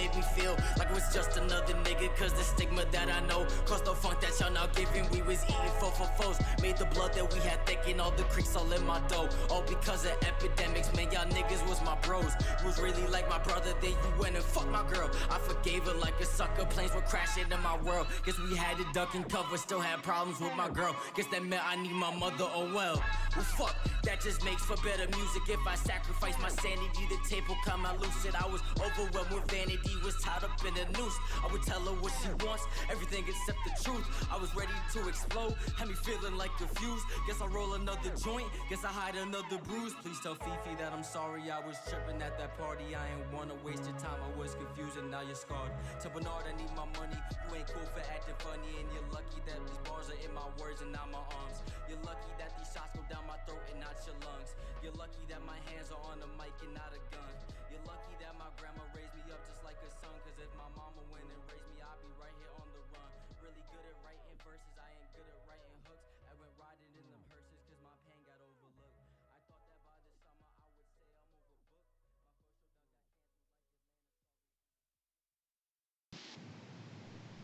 made me feel like it was just another nigga. Cause the stigma that I know caused the funk that y'all now giving. We was eating for foes, made the blood that we had thick and all the creeks all in my dough. All because of epidemics, man, y'all niggas was my bros. Was really like my brother, then you went and fucked my girl. I forgave her like a sucker, planes were crashing in my world. Guess we had to duck and cover, still had problems with my girl. Guess that meant I need my mother, oh well. Well fuck, that just makes for better music. If I sacrifice my sanity, the tape will come out lucid. I was overwhelmed with vanity, was tied up in a noose. I would tell her what she wants, everything except the truth. I was ready to explode, had me feeling like confused. Guess I'll roll another joint, guess I hide another bruise. Please tell Fifi that I'm sorry, I was tripping at that party. I ain't wanna waste your time, I was confused and now you're scarred. Tell Bernard I need my money, you ain't cool for acting funny. And you're lucky that these bars are in my words and not my arms. You're lucky that these shots go down my throat and not your lungs. You're lucky that my hands are on the mic and not a gun. You're lucky that my grandma raised me up just like a son. Cause if my mama went and raised me, I'd be right here on the run. Really good at writing verses, I ain't good at writing hooks. I went riding in them hearses cause my pain got overlooked. I thought that by the summer I would say I'm overbooked.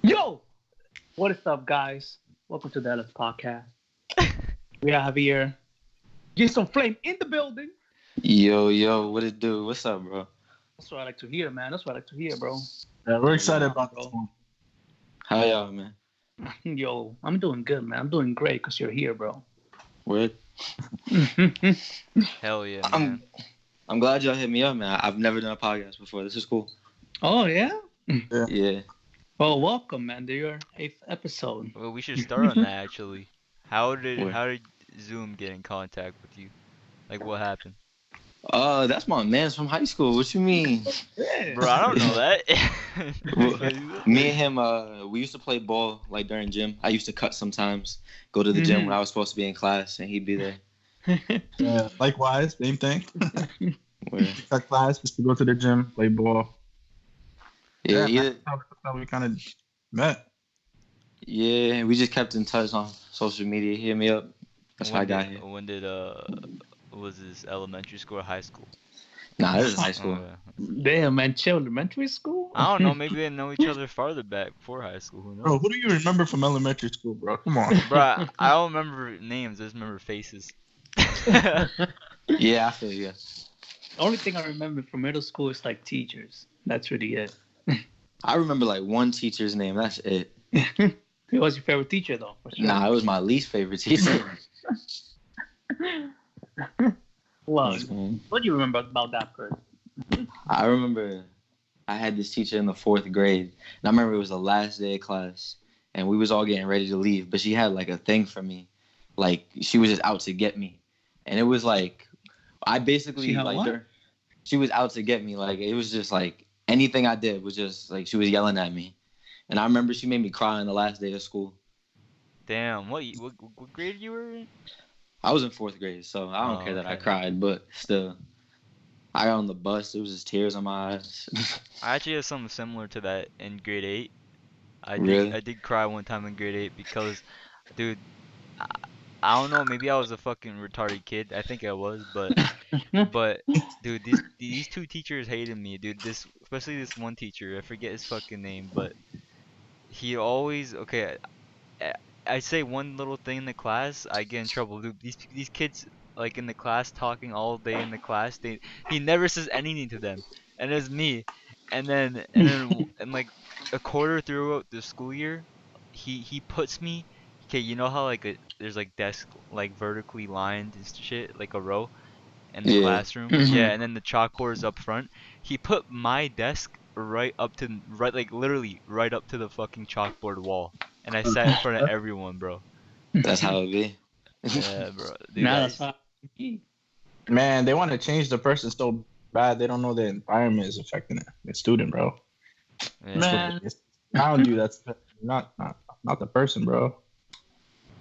Yo, what is up, guys? Welcome to the Ellis Podcast. We have here Jason Flame in the building. Yo, what it do? What's up, bro? That's what I like to hear, man. That's what I like to hear, bro. Yeah, we're excited about this one. How y'all, man? Yo, I'm doing good, man. I'm doing great because you're here, bro. Word? Hell yeah, man. I'm glad y'all hit me up, man. I've never done a podcast before. This is cool. Oh, yeah? Yeah. Well, welcome, man, to your 8th episode. Well, we should start on that actually. How did Zoom get in contact with you? Like, what happened? That's my man's from high school. What you mean? Bro, I don't know that. Me and him, we used to play ball like during gym. I used to cut sometimes, go to the gym when I was supposed to be in class, and he'd be there. Yeah, likewise, same thing. Word. Cut class just to go to the gym, play ball. Yeah, that's how we kind of met. yeah, we just kept in touch on social media. He hit me up. That's how I got here. When did was this elementary school or high school? Nah, this is high school. Damn, man, elementary school? I don't know. Maybe they know each other farther back before high school. Who knows? Bro, who do you remember from elementary school, bro? Come on. Bro, I don't remember names. I just remember faces. Yeah, I feel you. The only thing I remember from middle school is like teachers. That's really it. I remember like one teacher's name. That's it. Who was your favorite teacher, though? For sure. Nah, it was my least favorite teacher. Well, what do you remember about that person? I remember I had this teacher in the 4th grade, and I remember it was the last day of class, and we was all getting ready to leave, but she had like a thing for me. Like, she was just out to get me. And it was like, I basically, she was out to get me. Like, it was just like, anything I did was just like, she was yelling at me. And I remember she made me cry on the last day of school. Damn, what grade you were in? I was in 4th grade, so I don't care that I cried, but still. I got on the bus, it was just tears on my eyes. I actually had something similar to that in grade 8. Really? I did cry one time in grade 8 because, dude, I don't know, maybe I was a fucking retarded kid. I think I was, but dude, these two teachers hated me, dude. Especially this one teacher, I forget his fucking name, but he always I say one little thing in the class, I get in trouble. Dude, these kids like in the class talking all day in the class, he never says anything to them, and it's me. And then like a quarter throughout the school year, he puts me. Okay, you know how like there's like desks like vertically lined and shit, like a row in the classroom. Mm-hmm. Yeah, and then the chalkboard is up front. He put my desk literally right up to the fucking chalkboard wall, and I sat in front of everyone, bro. That's how it be. Yeah, bro. Dude, Nah, that's how it be. Man, they want to change the person so bad they don't know the environment is affecting it. The student, bro. yeah. Man. Around you, that's not the person, bro.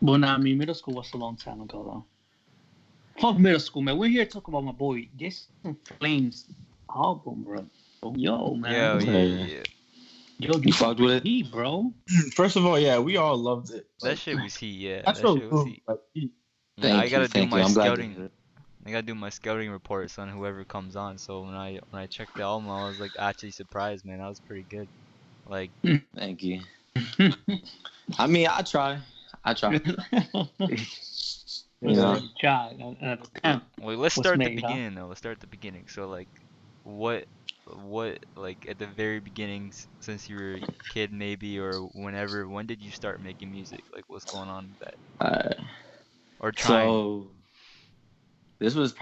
Well, nah, I mean, middle school was a long time ago, though. Fuck middle school, man. We're here to talk about my boy Jason Flame's album, bro. Yo, man. Yeah. Yo, You fucked with it? Heat, bro. First of all, yeah, we all loved it. That shit was heat, yeah. That's That so shit was cool. heat. Like, heat. Yeah, I gotta do my I'm glad scouting. to hear it. I gotta do my scouting reports on whoever comes on. So when I checked the album, I was like actually surprised, man. That was pretty good. Like, Thank you. I mean, I try. You know, Child, well, let's What's start the made, huh? beginning though. Let's start the beginning. So like, what like at the very beginning, since you were a kid maybe or whenever, when did you start making music? Like, what's going on with that? Or trying? so this was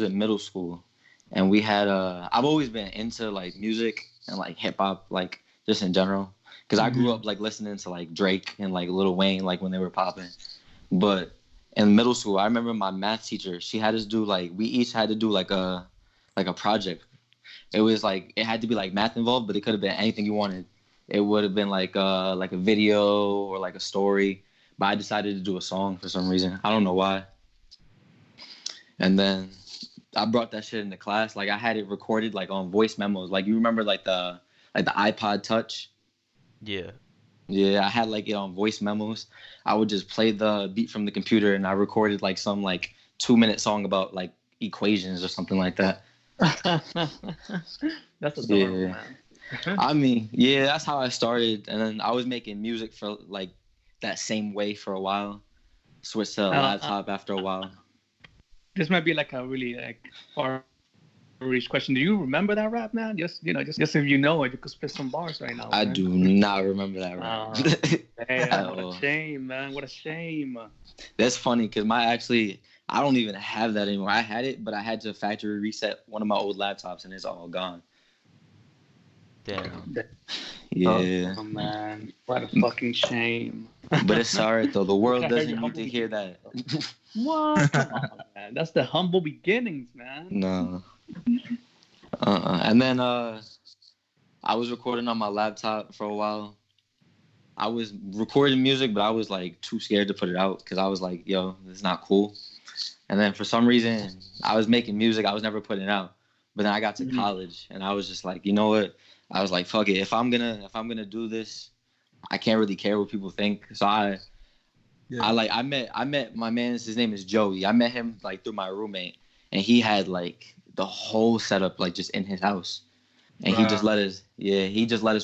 in middle school, and we had I've always been into like music and like hip hop, like just in general, because I grew up like listening to like Drake and like Lil Wayne like when they were popping. But in middle school, I remember my math teacher. She had us do like we each had to do like a project. It was like it had to be like math involved, but it could have been anything you wanted. It would have been like a video or like a story. But I decided to do a song for some reason. I don't know why. And then I brought that shit into class. Like I had it recorded like on voice memos. Like you remember like the iPod Touch? Yeah. Yeah, I had like it on voice memos. I would just play the beat from the computer, and I recorded like some like 2-minute song about like equations or something like that. That's adorable, Yeah. man. I mean, yeah, that's how I started, and then I was making music for like that same way for a while. Switched to a laptop after a while. This might be like a really like far-reached question. Do you remember that rap, man? Just if you know it, you could spit some bars right now. I man. do not remember that rap. Damn, what a shame, man. What a shame. That's funny because I don't even have that anymore. I had it, but I had to factory reset one of my old laptops, and it's all gone. Damn. Yeah. Oh man, what a fucking shame. But it's alright though. The world doesn't need to hear that. What? Come on, man. That's the humble beginnings, man. No. And then I was recording on my laptop for a while. I was recording music, but I was like too scared to put it out because I was like, yo, this is not cool. And then for some reason, I was making music. I was never putting it out. But then I got to college, and I was just like, you know what? I was like, fuck it. If I'm gonna do this, I can't really care what people think. So I met my man. His name is Joey. I met him like through my roommate, and he had like the whole setup like just in his house, and he just let us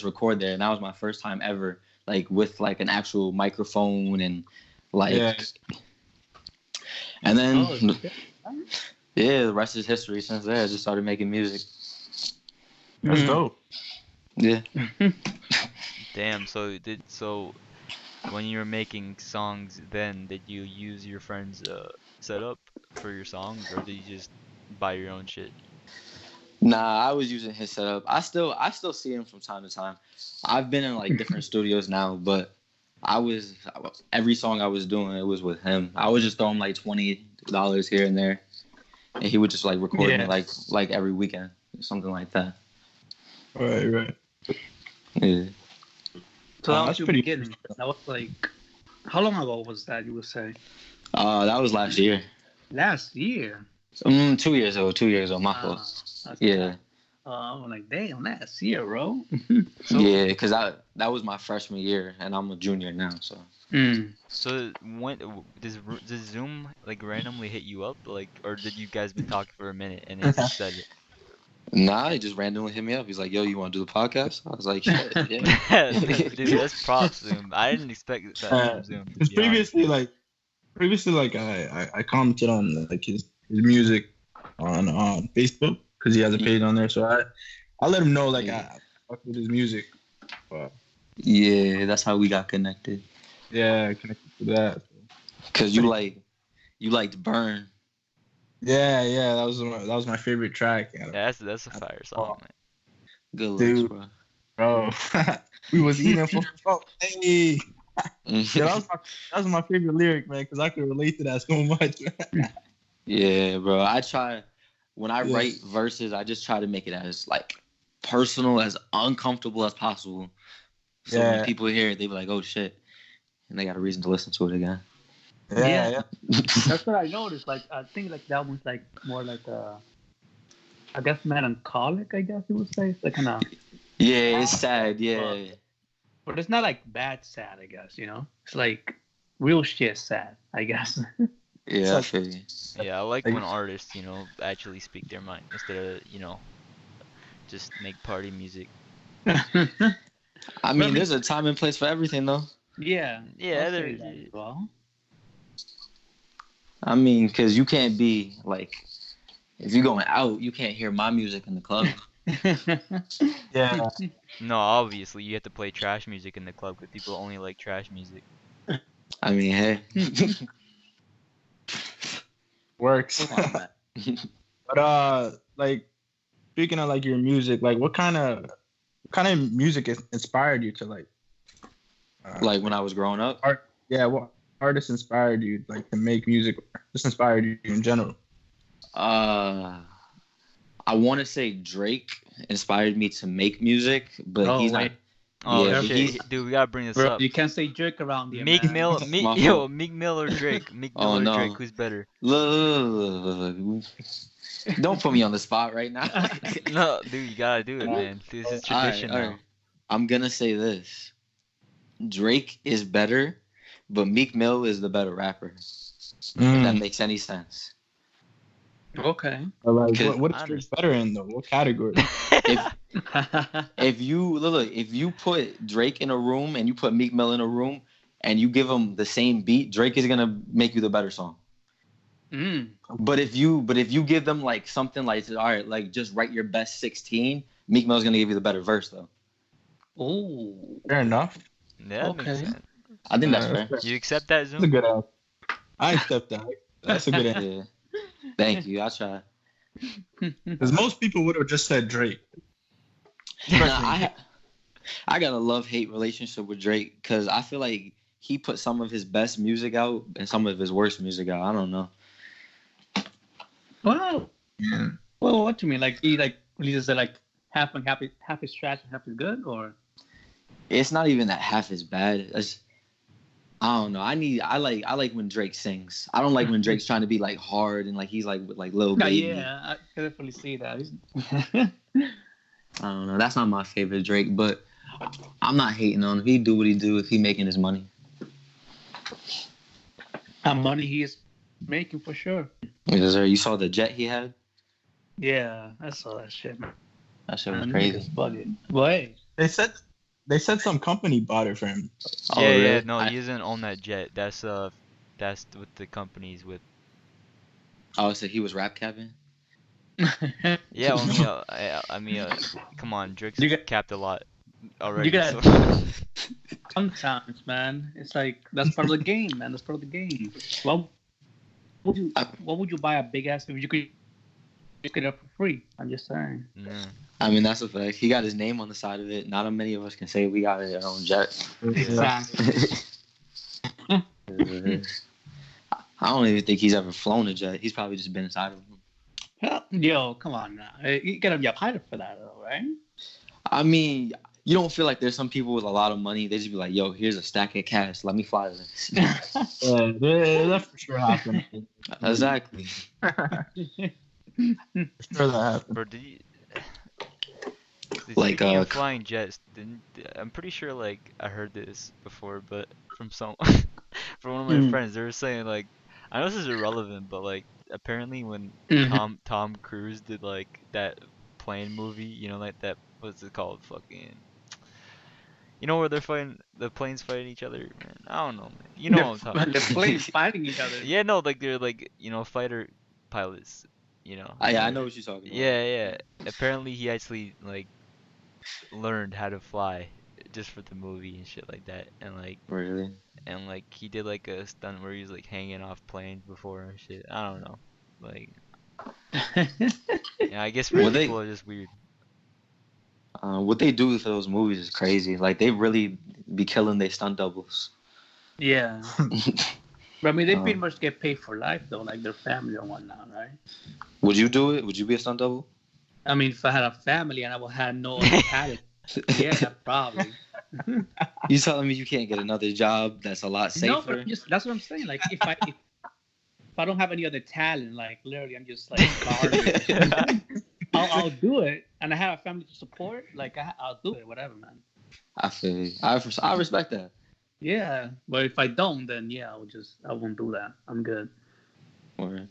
record there. And that was my first time ever like with like an actual microphone and like. Yeah. And then the rest is history. Since there, I just started making music. That's dope. Yeah. Damn. So when you were making songs, then did you use your friend's setup for your songs, or did you just buy your own shit? Nah, I was using his setup. I still see him from time to time. I've been in like different studios now, but every song I was doing, it was with him. I would just throw him like $20 here and there, and he would just like record me like every weekend, something like that. Right. Yeah. So that was that's your pretty beginning. That was like, how long ago was that? You would say That was last year. last year. 2 years ago. My fault. Yeah. I'm like, damn, last year, bro. Yeah, because that was my freshman year, and I'm a junior now. So. So when does Zoom like randomly hit you up, like, or did you guys been talking for a minute and it just said it? Nah, he just randomly hit me up. He's like, "Yo, you want to do the podcast?" I was like, "Shit, yeah." Dude, that's props, Zoom. I didn't expect that from Zoom. To Because be honest. previously, like I commented on like his music on Facebook because he has a page on there. So I let him know like I fuck with his music. Yeah, that's how we got connected. Yeah, connected to that. Cause you liked Burn. Yeah, that was my favorite track. Yeah, that's a fire song, man. Good looks, Dude. bro. We was eating for hey. Yeah, that was my favorite lyric, man, because I could relate to that so much. Yeah, bro. When I write verses, I just try to make it as like personal, as uncomfortable as possible. So when people hear it, they be like, "Oh shit," and they got a reason to listen to it again. Yeah. That's what I noticed. Like, I think like that was like more like I guess melancholic. I guess you would say. It's like kind of. Yeah, it's sad. Yeah. But it's not like bad sad. I guess It's like real shit sad. I guess. Yeah, I feel you. Yeah, I like Like- when artists, actually speak their mind instead of, just make party music. I mean, there's a time and place for everything, though. Yeah. Yeah, I'll there. say that as well. I mean, because you can't be like, if you're going out, you can't hear my music in the club. Yeah. No, obviously you have to play trash music in the club because people only like trash music. I mean, hey. Works. Come on, man. But like speaking of like your music, like what kind of music inspired you to like Like when I was growing up. art? Yeah, what artists inspired you like to make music? Just inspired you in general. I want to say Drake inspired me to make music, but Oh, he's wait. not. Oh Yeah, but shit, he's- dude, we gotta bring this Bro, up. you can't say jerk around here, Meek man. Mill, My yo, fault. Meek Mill or Drake? Meek Mill Oh, or no. Drake? Who's better? Look. Don't put me on the spot right now. No, dude, you gotta do it, man. This is tradition All now. right. I'm gonna say this: Drake is better, but Meek Mill is the better rapper. If that makes any sense. Okay. But, like, Cause what I is Drake better in though? What category? If you put Drake in a room and you put Meek Mill in a room and you give them the same beat, Drake is gonna make you the better song. But if you give them like something like, all right, like just write your best 16, Meek Mill's gonna give you the better verse though. Oh. Fair enough. Yeah, that makes Okay. sense. I think that's That's fair. You accept that, That's a Zoom? good answer. I accept that. That's a good answer. Yeah. Thank you. I try. Because most people would have just said Drake. Nah, I got a love-hate relationship with Drake because I feel like he put some of his best music out and some of his worst music out. I don't know. Well, Yeah. well, what do you mean? Like he releases like half is trash and half is good, or? It's not even that half is bad. I don't know. I like when Drake sings. I don't like when Drake's trying to be like hard and like he's like with like Lil Baby. Yeah, I can definitely see that. I don't know. That's not my favorite Drake, but I'm not hating on him. He do what he do if he making his money. How money he is making for sure. Yes, sir. You saw the jet he had? Yeah, I saw that shit. Man. That shit was Niggas crazy. bugging. But hey, They said some company bought it for him. Oh, Yeah, yeah, really? no, he doesn't own that jet. That's what the company's with. Oh, so he was rap capping? Yeah, I mean, come on, Drake's You got- capped a lot already. gotta- So. sometimes, man, it's like that's part of the game, man. That's part of the game. What would you buy a big ass if you could pick it up for free? I'm just saying. Yeah. I mean, that's a fact. He got his name on the side of it. Not many of us can say we got our own jet. Exactly. I don't even think he's ever flown a jet. He's probably just been inside of them. Hell, yo, come on now. You gotta be a pilot for that, though, right? I mean, you don't feel like there's some people with a lot of money. They just be like, "Yo, here's a stack of cash. Let me fly this." Yeah, that for sure happened. Exactly. For sure that happened. Bro, Like, speaking of flying jets, I'm pretty sure like I heard this before, but from from one of my friends, they were saying like, I know this is irrelevant, but like apparently when Tom Cruise did like that plane movie, like that, what's it called, fucking, where they're fighting, the planes fighting each other, man. I don't know, man. You know what I'm talking about. The planes fighting each other. Yeah, no, like they're like fighter pilots, Yeah, I know what you're talking about. Yeah. Apparently he actually like learned how to fly just for the movie and shit like that, and like Really? he did like a stunt where he was like hanging off planes before and shit. I don't know, like yeah, I guess rich people are just weird. What they do for those movies is crazy. Like they really be killing their stunt doubles. Yeah. But I mean, they pretty much get paid for life, though, like their family or whatnot, right? Would you do it? Would you be a stunt double? I mean, if I had a family and I would have no other talent, yeah, probably. You telling me you can't get another job that's a lot safer? No, but that's what I'm saying. Like, if I don't have any other talent, like literally, I'm just like garbage. I'll do it, and I have a family to support. Like, I'll do it, whatever, man. I feel you. I respect that. Yeah, but if I don't, then yeah, I won't do that. I'm good. Or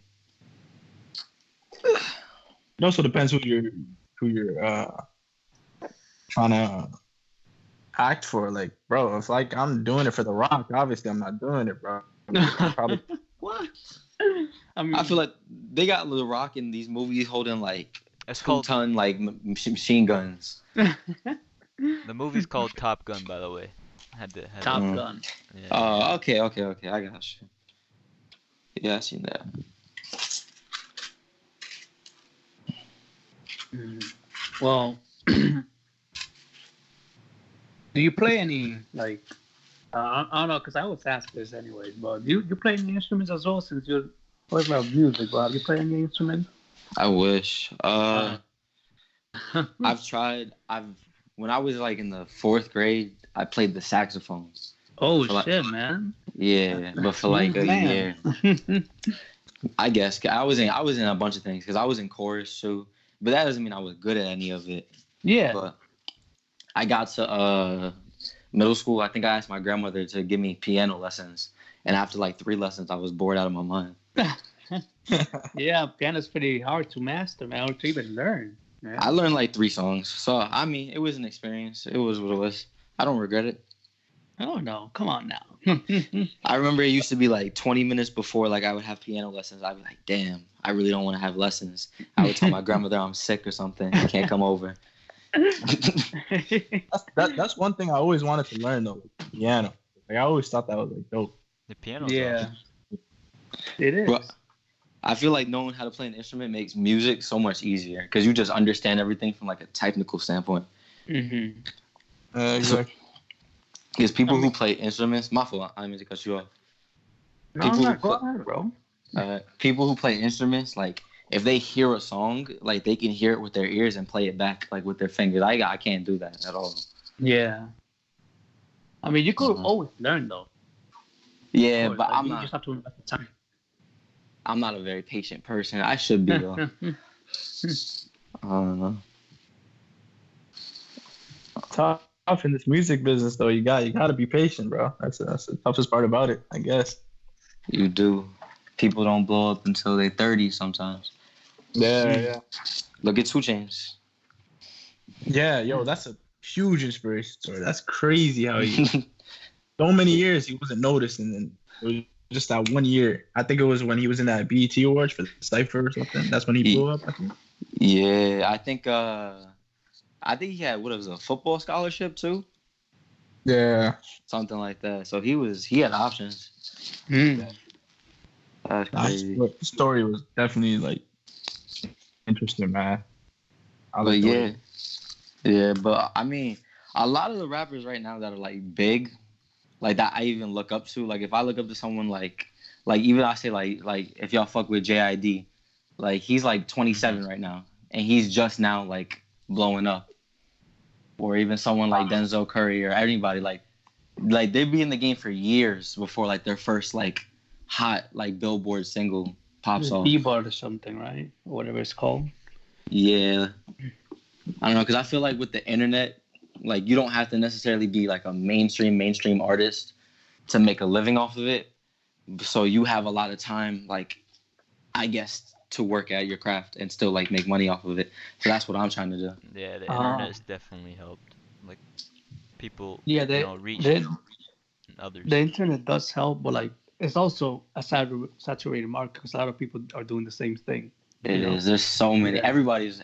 It also depends who you're trying to act for. Like, bro, if like I'm doing it for The Rock, obviously I'm not doing it, bro. I'm probably What? I mean, I feel like they got The Rock in these movies holding like It's 2 called ton like machine guns. the movie's called Top Gun, by the way. Had Top Mm. Gun. yeah. Oh, okay. I got you. Yeah, I seen that. Well, do you play any like? I don't know, because I always ask this anyways. But do you play any instruments as well? Since you always love music, but have you played any instruments? I wish. I've tried. When I was like in the 4th grade, I played the saxophone. Oh For like- shit, man! Yeah, but for like a year, I guess I was in a bunch of things because I was in chorus too. But that doesn't mean I was good at any of it. Yeah. But I got to middle school. I think I asked my grandmother to give me piano lessons, and after like 3 lessons, I was bored out of my mind. Yeah, piano's pretty hard to master, man, or to even learn. Yeah. I learned like 3 songs, so I mean, it was an experience. It was what it was. I don't regret it. Oh no, come on now. I remember it used to be like 20 minutes before like I would have piano lessons. I'd be like, damn, I really don't want to have lessons. I would tell my grandmother I'm sick or something. I can't come over. that's one thing I always wanted to learn though, piano. Like I always thought that was like dope. The piano's Yeah, awesome. it is. Well, I feel like knowing how to play an instrument makes music so much easier because you just understand everything from like a technical standpoint. Mm-hmm. Exactly. Because people who play instruments, my fault, I didn't mean to cut you off. No, People no, who go put- ahead, bro. People who play instruments, like if they hear a song, like they can hear it with their ears and play it back like with their fingers. I can't do that at all. Yeah. I mean, you could Mhm. always learn though. Yeah, Of course, but like, I'm you not. just have to invest the time. I'm not a very patient person. I should be though. I don't know. Tough in this music business though. You got to be patient, bro. That's the toughest part about it, I guess. You do. People don't blow up until they're 30 sometimes. Yeah. Look at 2 Chainz. Yeah, yo, that's a huge inspiration story. That's crazy how he so many years he wasn't noticed, and then it was just that 1 year. I think it was when he was in that BET Awards for the Cypher or something. That's when he blew up, I think. Yeah, I think he had what was a football scholarship too, Yeah. something like that. So he had options. Mm. That's crazy. The story was definitely like interesting, man. But yeah, but I mean, a lot of the rappers right now that are like big, like that I even look up to. Like if I look up to someone like even I say like if y'all fuck with JID, like he's like 27 right now, and he's just now like blowing up. Or even someone like Denzel Curry or anybody like they'd be in the game for years before like their first like hot like Billboard single pops off. Billboard or something, right? Or whatever it's called. Yeah. I don't know, because I feel like with the internet, like you don't have to necessarily be like a mainstream artist to make a living off of it. So you have a lot of time, like, I guess, to work at your craft and still like make money off of it. So that's what I'm trying to do. Yeah, the internet's definitely helped. Like people, Yeah, reach others. the internet does help, but like it's also a saturated market because a lot of people are doing the same thing. It is. There's so many. Yeah.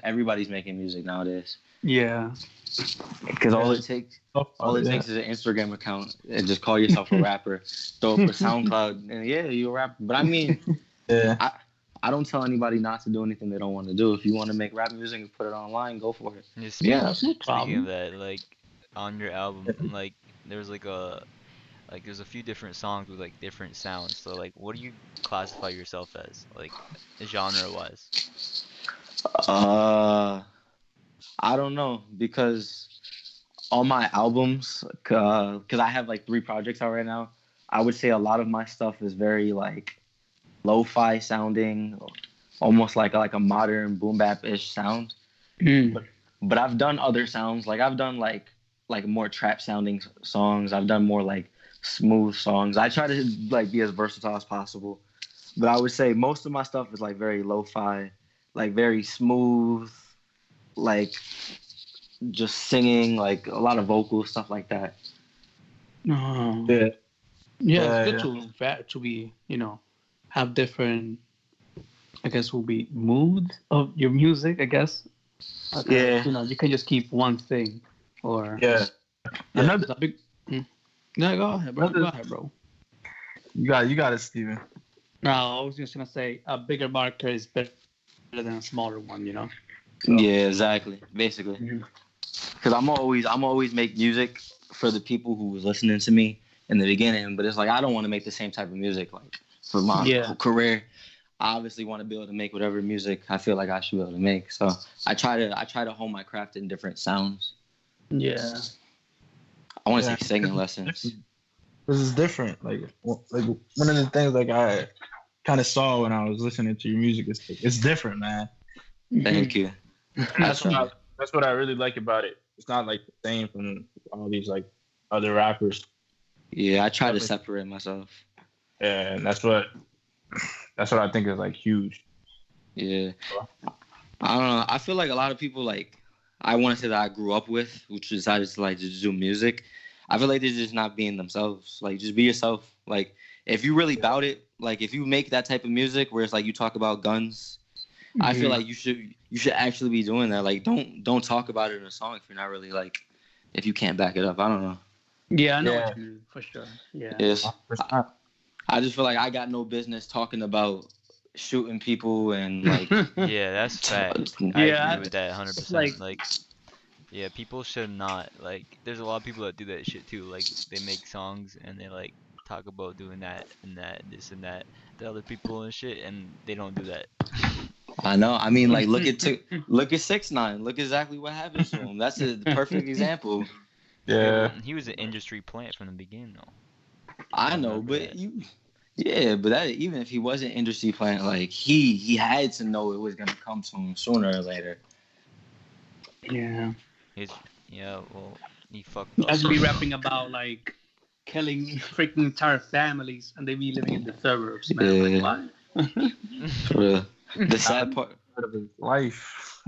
Everybody's making music nowadays. Yeah. Because all it takes is an Instagram account and just call yourself a rapper. Throw up a SoundCloud and yeah, you're a rapper. But I mean, Yeah. I don't tell anybody not to do anything they don't want to do. If you want to make rap music and put it online, go for it. Yeah, Yeah, that's no speaking problem. of that, like on your album, like there's there's a few different songs with like different sounds. So like, what do you classify yourself as, like genre wise? I don't know, because on my albums, because I have like 3 projects out right now, I would say a lot of my stuff is very like lo-fi sounding, almost like a modern boom bap-ish sound. Mm. But I've done other sounds, like I've done like more trap sounding songs. I've done more like smooth songs. I try to like be as versatile as possible. But I would say most of my stuff is like very lo-fi, like very smooth, like just singing, like a lot of vocals, stuff like that. Oh. Yeah. Yeah, it's Yeah, good to be, have different, I guess, will be moods of your music, I guess. Okay. Yeah. You can just keep one thing, or Yeah. Another, a big. No, go ahead, bro. Go ahead, bro. you got it, Steven. No, I was just gonna say a bigger marker is better than a smaller one, Yeah, exactly. Basically, Mhm. because I'm always make music for the people who was listening to me in the beginning, but it's like I don't want to make the same type of music like for my Yeah. whole career. I obviously want to be able to make whatever music I feel like I should be able to make. So I try to hone my craft in different sounds. Yeah. I want to Yeah. take singing lessons. This is different. Like one of the things like I kind of saw when I was listening to your music is like, it's different, man. Thank you. That's what I really like about it. It's not like the same from all these like other rappers. Yeah, I try to separate myself. Yeah, and that's what I think is like huge. Yeah. I don't know. I feel like a lot of people like I want to say that I grew up with, which decided to like just do music. I feel like they're just not being themselves. Like just be yourself. Like if you really bout it, like if you make that type of music where it's like you talk about guns, I feel like you should actually be doing that. Like don't talk about it in a song if you're not really like if you can't back it up. I don't know. Yeah, I know what you mean, for sure. Yeah. Yes. I just feel like I got no business talking about shooting people and like Yeah, that's fact. I agree with that 100%. Like, yeah, people should not like. There's a lot of people that do that shit too. Like, they make songs and they like talk about doing that and that, this and that, to other people and shit, and they don't do that. I know. I mean, like, look at 6ix9ine. Look exactly what happened to him. That's the perfect example. Yeah. He was an industry plant from the beginning, though. I know, but but that even if he wasn't industry plant, like he had to know it was gonna come to him sooner or later. Yeah. Well, he fucked up. As be rapping about like killing freaking entire families, and they be living in the suburbs, man. Yeah. Like, what? For real. The sad part. Part of his life.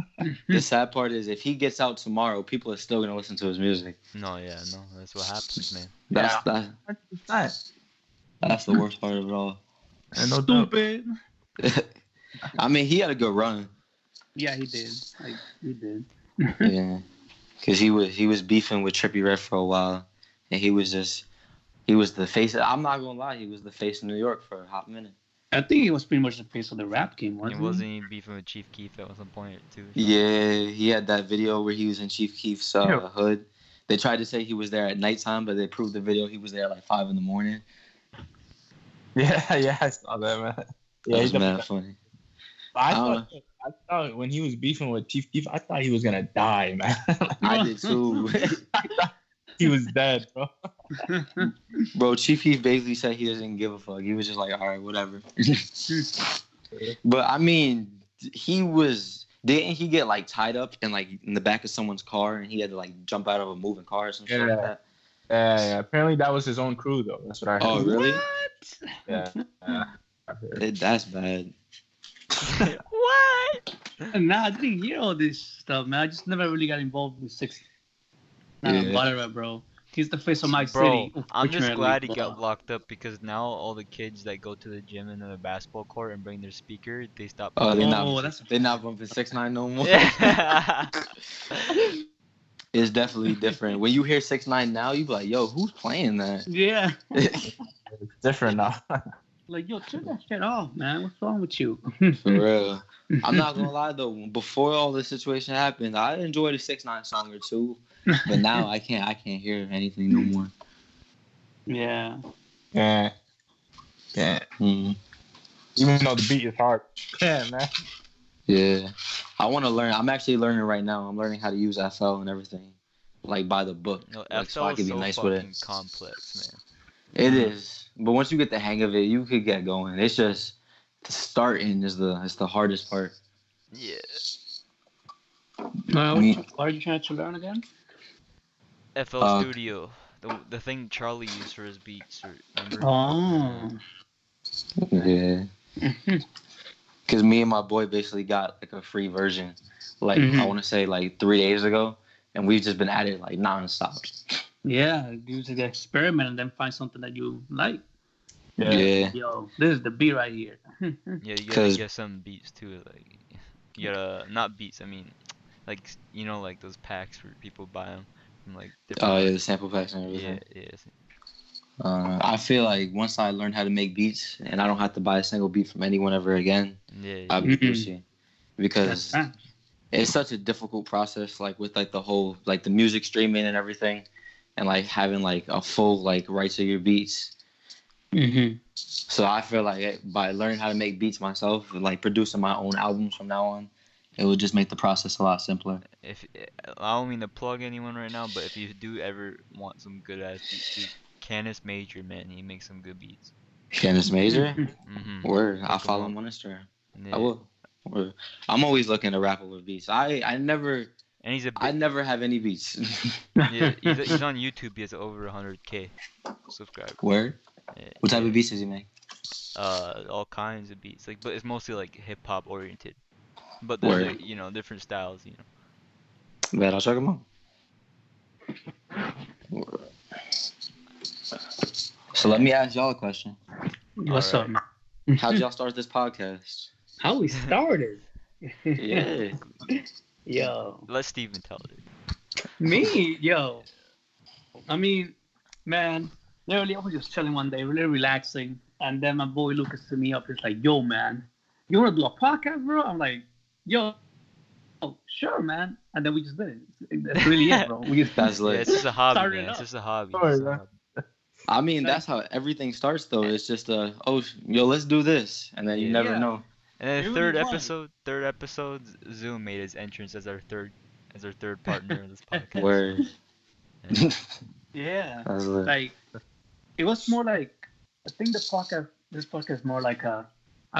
The sad part is if he gets out tomorrow, people are still gonna listen to his music. No, that's what happens, man. That's the worst part of it all. And no Stupid. I mean, he had a good run. Yeah, he did. He did. Yeah, because he was beefing with Trippie Redd for a while, and he was the face. I'm not gonna lie, he was the face of New York for a hot minute. I think he was pretty much the face of the rap game, wasn't he? Wasn't he beefing with Chief Keef at some point too? Yeah, he had that video where he was in Chief Keef's hood. They tried to say he was there at nighttime, but they proved the video he was there at like 5 a.m. Yeah, I saw that, man. Yeah, that was mad funny. I thought when he was beefing with Chief Keef, I thought he was gonna die, man. I did too. He was dead, bro. Bro, Chief Keef basically said he doesn't give a fuck. He was just like, all right, whatever. But I mean, didn't he get like tied up in the back of someone's car and he had to like jump out of a moving car or some shit like that? Yeah. Apparently that was his own crew though. That's what I heard. Oh, really? Yeah. That's bad. What? Nah, I didn't hear all this stuff, man. I just never really got involved with 6. Whatever, bro. He's the face of my city. I'm just glad he got locked up because now all the kids that go to the gym and the basketball court and bring their speaker, they stop. Oh, they're not bumping 6ix9ine no more. It's definitely different. When you hear 6ix9ine now, you be like, yo, who's playing that? Yeah. It's different now. Like, yo, turn that shit off, man. What's wrong with you? For real. I'm not gonna lie though. Before all this situation happened, I enjoyed a 6ix9ine song or two, but now I can't hear anything no more. Yeah. Yeah. Mm. Even though the beat is hard. Yeah, man. Yeah. I want to learn. I'm actually learning right now. I'm learning how to use FL and everything, like by the book, FL so I can be nice with it. Complex, man. It is, but once you get the hang of it, you could get going. It's just the starting is the hardest part. Yeah. What are you trying to learn again? FL Studio, the thing Charlie used for his beats. Remember? Oh. Yeah. Because me and my boy basically got like a free version, like I want to say like 3 days ago, and we've just been at it like nonstop. Yeah, you just experiment and then find something that you like. Yeah. Yo, this is the beat right here. Yeah, you gotta get some beats too. Like, you gotta not beats. I mean, like like those packs where people buy them from like different. Oh yeah, the sample packs and everything. Yeah. I feel like once I learn how to make beats and I don't have to buy a single beat from anyone ever again, Yeah. I'll be Gucci. Because That's it's such a difficult process, like with like the whole like the music streaming and everything, and like having like a full like rights to your beats. So I feel like by learning how to make beats myself, like producing my own albums from now on, it would just make the process a lot simpler. If I don't mean to plug anyone right now, but if you do ever want some good ass beats, dude, Canis Major, man, he makes some good beats. Canis Major? Word. Look I'll him follow up. him on Instagram. Yeah. I will. Word. I'm always looking to rap with beats. I never And he's I never have any beats. yeah, he's on YouTube. He has over 100K subscribers. Word. Yeah, What type of beats does he make? all kinds of beats. Like, but it's mostly like hip hop oriented. But there's Word. like, different styles. Bet I'll check him out. So let me ask y'all a question. What's up, man? How'd y'all start this podcast? How we started? Yeah. Yo. Let Steven tell it. Me? Yo. I mean, man, literally, I was just chilling one day, really relaxing. And then my boy Lucas to me up. He's like, yo, man, you want to do a podcast, bro? I'm like, yo, sure, man. And then we just did it. That's really it, bro. We just That's Yeah, lit. it's just a hobby, Started man. It's up. just a hobby. Sorry, It's a man. hobby. I mean, that's how everything starts, though. It's just yo, let's do this, and then you Yeah. never Yeah. know. And then It third really was. episode, Zoom made his entrance as our third partner in this podcast. Word. Yeah. That's lit. Like, it was more like, I think this podcast is more like a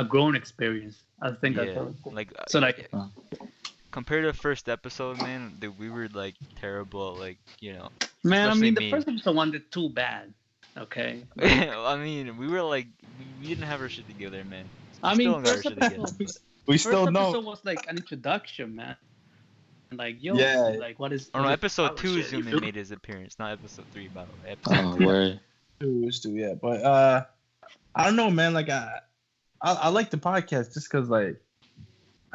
grown experience. I think I Yeah, felt. like So, like, compared to the first episode, man, dude, we were like terrible, like man, I especially mean, the me. first episode wasn't too bad. Okay. I mean, we were like, we didn't have our shit together, man. We I still mean, don't got our first shit together. episode, We first still episode know. was like an introduction, man. Like, yo, Yeah. like, what is? Oh no, what is episode our 2 shit, Zoom you feel? made his appearance, not episode 3, by the way. Episode Oh, 2. word. Yeah, but I don't know, man. Like I like the podcast just because like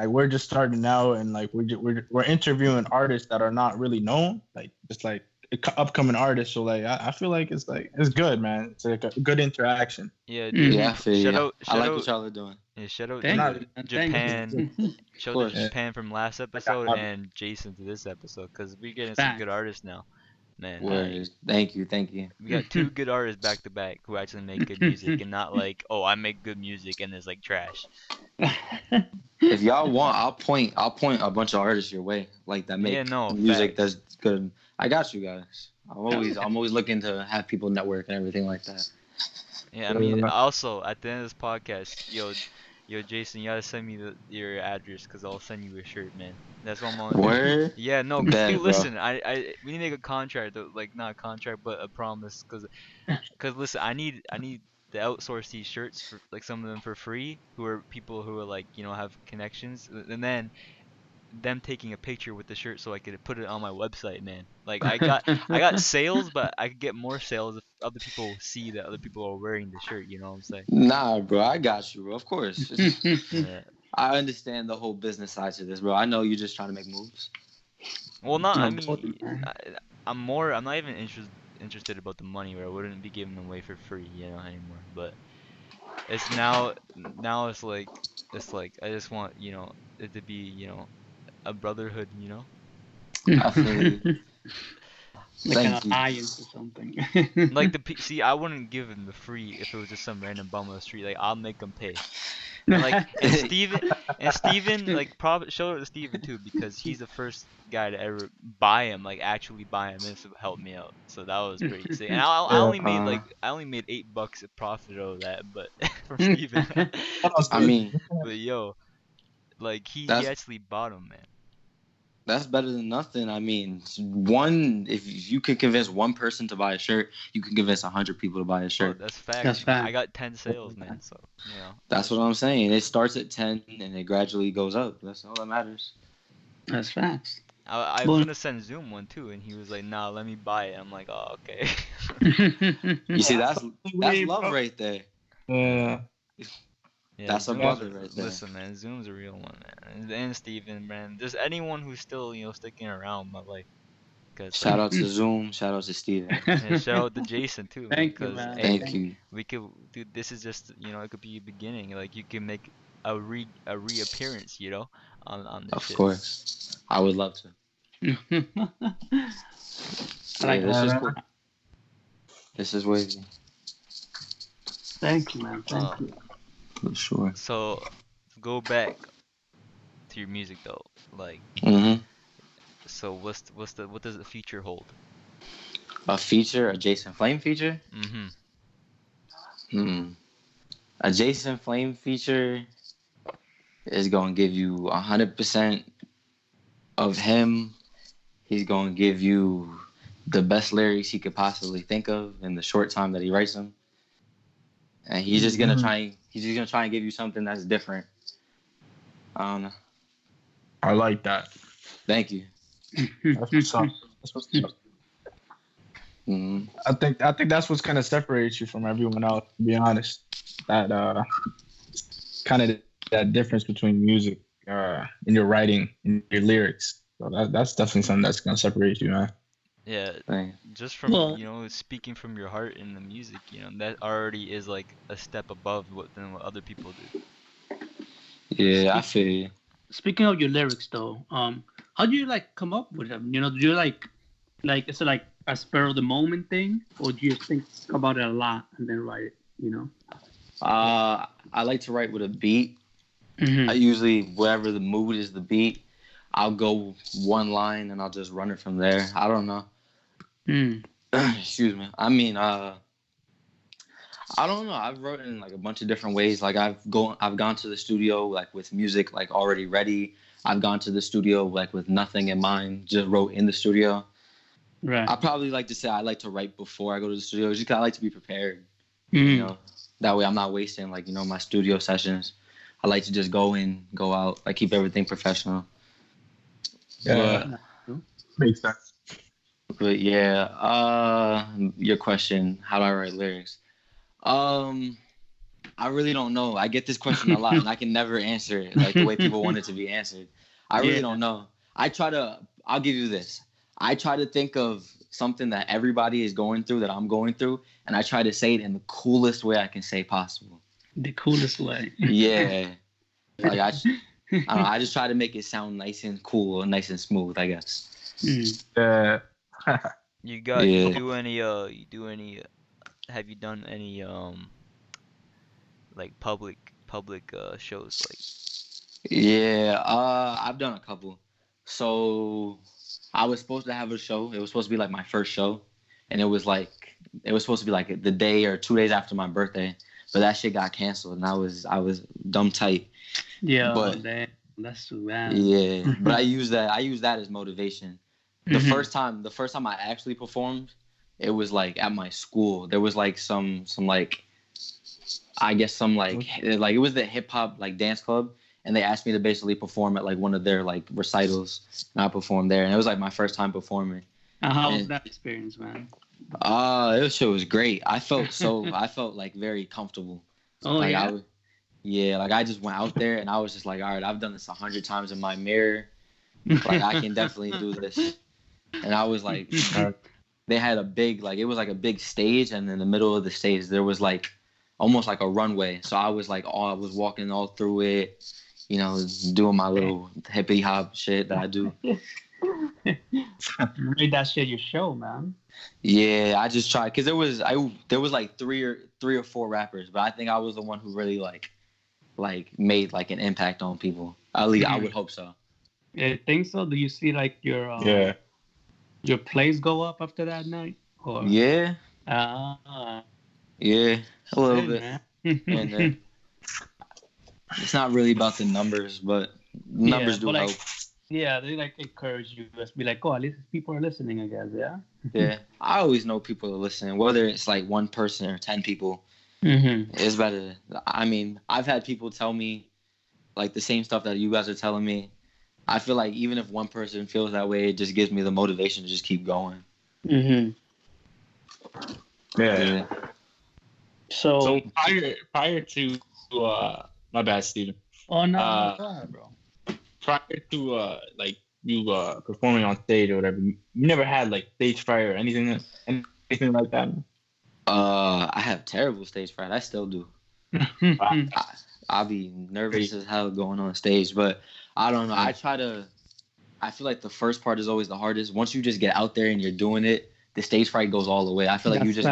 we're just starting out and like we're interviewing artists that are not really known, like just like upcoming artists. So like I feel like it's good, man. It's like a good interaction. Yeah, Mm. dude. Yeah, I feel Shout you. out, I shout like out, what y'all are doing. yeah, shout out Thank to you, man. Japan. Thank you. Shout out course. to Japan from last episode and Jason to this episode, because we're getting some good artists now, man. Word. Thank you. We got 2 good artists back to back who actually make good music and not like, oh, I make good music and it's like trash. If y'all want, I'll point a bunch of artists your way, like that make music facts. that's good. I got you guys. I'm always looking to have people network and everything like that. Yeah, I mean, also at the end of this podcast, yo, Jason, you gotta send me your address, cause I'll send you a shirt, man. That's what I'm on. Word? Yeah, no, 'cause Bet, dude, bro. listen, we need to make a contract, like not a contract, but a promise, cause listen, I need to outsource these shirts for like some of them for free, who are people who are like have connections, and then them taking a picture with the shirt so I could put it on my website, man. Like I got sales, but I could get more sales if other people see that other people are wearing the shirt. You know what I'm saying? Nah, bro, I got you, bro. Of course. Yeah. I understand the whole business side to this, bro. I know you're just trying to make moves. Well, not. I No, mean, I'm not even interested about the money, where I wouldn't be giving them away for free, anymore. But it's now it's like I just want it to be a brotherhood, I feel you. Like an Thank you. alliance or something. Like see, I wouldn't give him the free if it was just some random bum on the street. Like I'll make him pay. And like Steven, like show it to Steven too, because he's the first guy to ever buy him, like actually buy him, and this helped me out. So that was pretty sick. And I only made $8 of profit out of that, but from Steven. I mean, But yo, like he That's- actually bought him, man. That's better than nothing. I mean, if you could convince one person to buy a shirt, you can convince 100 people to buy a Oh, shirt. that's facts. That's fact. I got 10 sales, man. So you know. That's what I'm saying. It starts at 10 and it gradually goes up. That's all that matters. That's facts. I was Well- gonna send Zoom one too, and he was like, "Nah, let me buy it." I'm like, "Oh, okay." You see, that's way, love bro. right there. Yeah. Yeah, That's a Zoom's brother right there. Listen, man, Zoom's a real one, man. And Steven, man, just anyone who's still, sticking around my life. Cause Shout out to Zoom. Shout out to Steven. and shout out to Jason too, man. Thank you, 'Cause, man. hey, Thank you. we could, dude. This is just, it could be a beginning. Like you can make a reappearance, on this Of shit. course. I would love to. I Yeah, like this that. is cool. This is wavy. Thank you, man. Thank Uh, you. For sure. So, go back to your music though. Like, Mm-hmm. so what does the future hold? A feature, a Jason Flame feature? Mm-hmm. A Jason Flame feature is going to give you 100% of him. He's going to give you the best lyrics he could possibly think of in the short time that he writes them. And he's just going to try and give you something that's different. I don't know. I like that. Thank you. That's what's up. That's what's up. Mhm. I think that's what's kind of separates you from everyone else. To be honest, that kind of that difference between music, in your writing, in your lyrics. So that's definitely something that's gonna separate you, man. Yeah, Thank just from Well- speaking from your heart in the music, that already is like a step above than what other people do. you. Yeah, I feel you. Speaking of your lyrics, though, how do you like come up with them? Do you like is it like a spur of the moment thing, or do you think about it a lot and then write it? I like to write with a beat. Mhm. I usually, whatever the mood is, the beat, I'll go one line and I'll just run it from there. I don't know. Mm. Excuse me. I mean, I don't know. I've written in like a bunch of different ways. Like I've gone to the studio like with music like already ready. I've gone to the studio like with nothing in mind, just wrote in the studio. Right. I probably like to say I like to write before I go to the studio, just 'cause I like to be prepared. Mm. That way I'm not wasting like my studio sessions. I like to just go in, go out, like keep everything professional. Yeah, makes sense. But yeah, your question, how do I write lyrics? I really don't know. I get this question a lot and I can never answer it like the way people want it to be answered. I really don't know. I'll give you this. I try to think of something that everybody is going through that I'm going through, and I try to say it in the coolest way I can say possible. The coolest way. Yeah. Like I don't know, I just try to make it sound nice and cool and nice and smooth, I guess. Mm. Yeah. You got Yeah. you do any have you done any like public shows Yeah, I've done a couple. So I was supposed to have a show. It was supposed to be like my first show, and it was supposed to be like the day or 2 days after my birthday, but that shit got canceled, and I was dumb tight. Yeah, But- that's too bad. Yeah, but I use that as motivation. The Mhm. first time I actually performed, it was like at my school. There was like some like, I guess some like it was the hip hop like dance club, and they asked me to basically perform at like one of their like recitals, and I performed there, and it was like my first time performing. How was And- that experience, man? This shit was great. I felt like very comfortable. Oh Like yeah. like I just went out there and I was just like, all right, I've done this 100 times in my mirror. Like I can definitely do this. And I was like, they had a big, like it was like a big stage, and in the middle of the stage there was like almost like a runway. So I was like, I was walking all through it, doing my little hippie hop shit that I do. You made that shit your show, man. Yeah, I just tried because there was like three or four rappers, but I think I was the one who really like made like an impact on people. At least I would hope so. I think so. Do you see like your your plays go up after that night? Or Yeah, yeah, a little good, bit. man. And it's not really about the numbers, but numbers do but, like, help. Yeah, they like encourage you. Just be like, oh, at least people are listening, I guess. Yeah. Yeah, I always know people are listening, whether it's like one person or 10 people. Mm-hmm. It's better. I mean, I've had people tell me like the same stuff that you guys are telling me. I feel like even if one person feels that way, it just gives me the motivation to just keep going. Mm-hmm. Yeah. So, So prior to my bad, Steven. oh no, Uh, go ahead, bro. prior to like you performing on stage or whatever, you never had like stage fright or anything like that. I have terrible stage fright. I still do. I'll be nervous as hell going on stage, but I don't know. I feel like the first part is always the hardest. Once you just get out there and you're doing it, the stage fright goes all the way. I feel like you just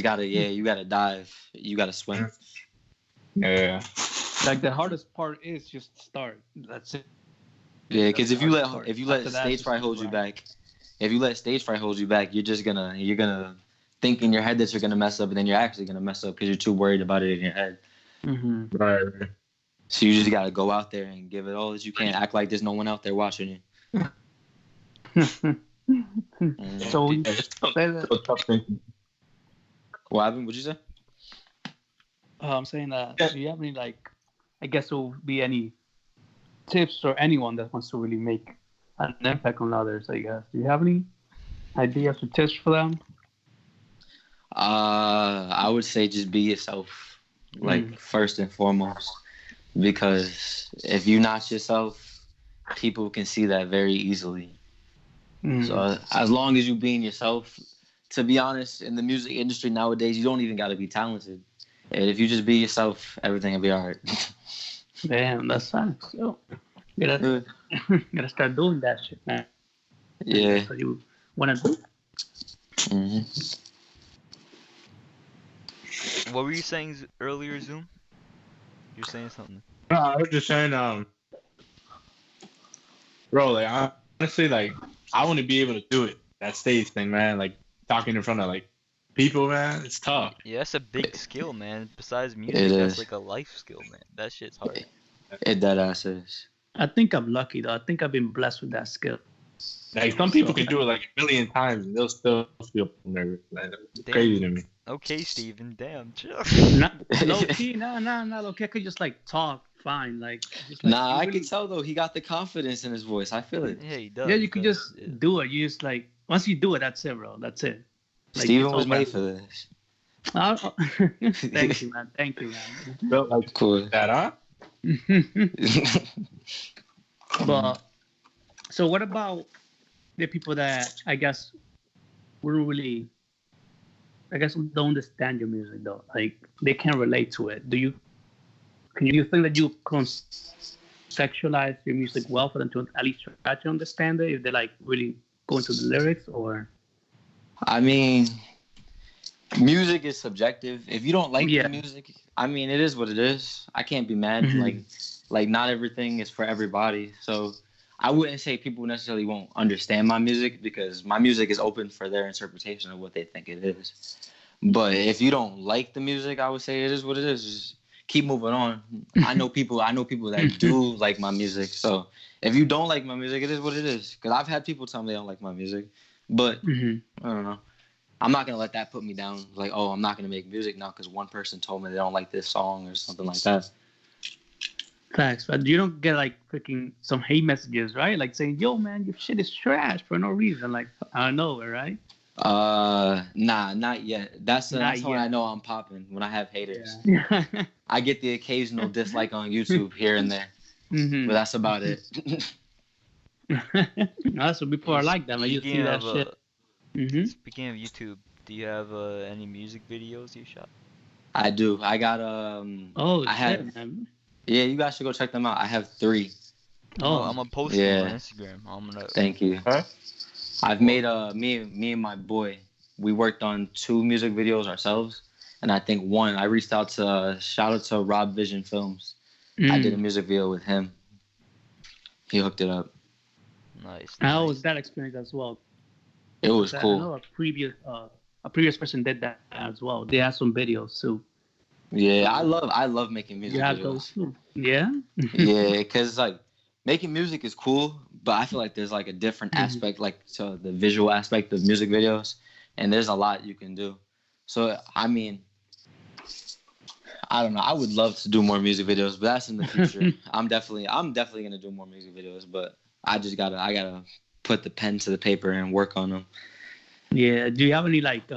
gotta, you gotta dive, you gotta swim. Yeah. Like the hardest part is just start. That's it. Yeah, because if you let After that, stage fright hold you back, you're gonna think in your head that you're gonna mess up, and then you're actually gonna mess up because you're too worried about it in your head. Mm-hmm. Right. So you just gotta go out there and give it all that you can. Act like there's no one out there watching you. So, What happened? What'd you say? I'm saying that. Do you have any like? I guess there will be any tips for anyone that wants to really make an impact on others. I guess. Do you have any ideas or tips for them? I would say just be yourself, like first and foremost, because if you're not yourself, people can see that very easily. So as long as you being yourself, to be honest, in the music industry nowadays, you don't even got to be talented. And if you just be yourself, everything will be alright. Damn, that sucks. Yo, gotta start doing that shit, man. Yeah. So you wanna do? What were you saying earlier, Zoom? You're saying something. No, I was just saying, bro, like honestly, like I want to be able to do it. That stage thing, man. Like talking in front of like people, man. It's tough. Yeah, that's a big skill, man. Besides music, that's like a life skill, man. That shit's hard. It that ass is. I think I'm lucky though. I think I've been blessed with that skill. Like some people can do it like a million times and they'll still feel nervous. Like, it's crazy to me. Okay, Steven, damn, chill. Not low key, not low key. I could just like talk fine, like. Nah, I can tell though. He got the confidence in his voice. I feel it. Yeah, he does. Yeah, you could just do it. You just like once you do it, that's it, bro. That's it. Like, Steven was made for this. Thank you, man. Thank you, man. Felt like Cool. that, huh? But so, what about the people that I guess don't understand your music though? Like they can't relate to it. Do you think that you contextualize your music well for them to at least try to understand it if they like really go into the lyrics or? I mean, music is subjective. If you don't like the music, I mean, it is what it is. I can't be mad. Like not everything is for everybody. So I wouldn't say people necessarily won't understand my music because my music is open for their interpretation of what they think it is. But if you don't like the music, I would say it is what it is. Just keep moving on. I know people that do like my music. So if you don't like my music, it is what it is. Because I've had people tell me they don't like my music. But I don't know. I'm not going to let that put me down. Like, oh, I'm not going to make music now because one person told me they don't like this song or something like that. Facts, but you don't get like freaking some hate messages, right? Like saying, "Yo, man, your shit is trash" for no reason, like out of nowhere, right? Nah, not yet. That's when I know I'm popping when I have haters. Yeah. I get the occasional dislike on YouTube here and there, but that's about it. So people are like that. Like you see that shit. Speaking of YouTube, do you have any music videos you shot? I do. I got man. Yeah, you guys should go check them out. I have 3. Oh, I'm gonna post them on Instagram. Thank you. Huh? I've made me and my boy. We worked on 2 music videos ourselves, and I think one I reached out to. Shout out to Rob Vision Films. I did a music video with him. He hooked it up. Nice. How was that experience as well? It was cool. I know a previous person did that as well. They had some videos too. Yeah, I love making music videos. Those too. Yeah. Yeah, because like making music is cool, but I feel like there's like a different Mhm. aspect, like so the visual aspect of music videos, and there's a lot you can do. So I mean, I don't know. I would love to do more music videos, but that's in the future. I'm definitely gonna do more music videos, but I gotta put the pen to the paper and work on them. Yeah. Do you have any like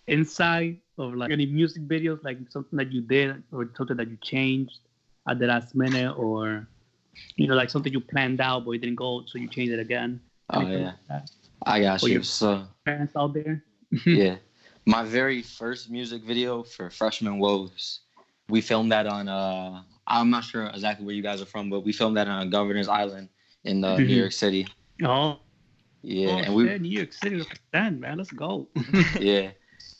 insight of like any music videos, like something that you did or something that you changed at the last minute, or like something you planned out but it didn't go, so you changed it again? Oh Anything yeah, like that? I got Or you. your So parents out there? yeah, my very first music video for Freshman Woes, we filmed that on I'm not sure exactly where you guys are from, but we filmed that on Governor's Island in New York City. Oh, Yeah, and shit, New York City, look at that, man. Let's go. yeah,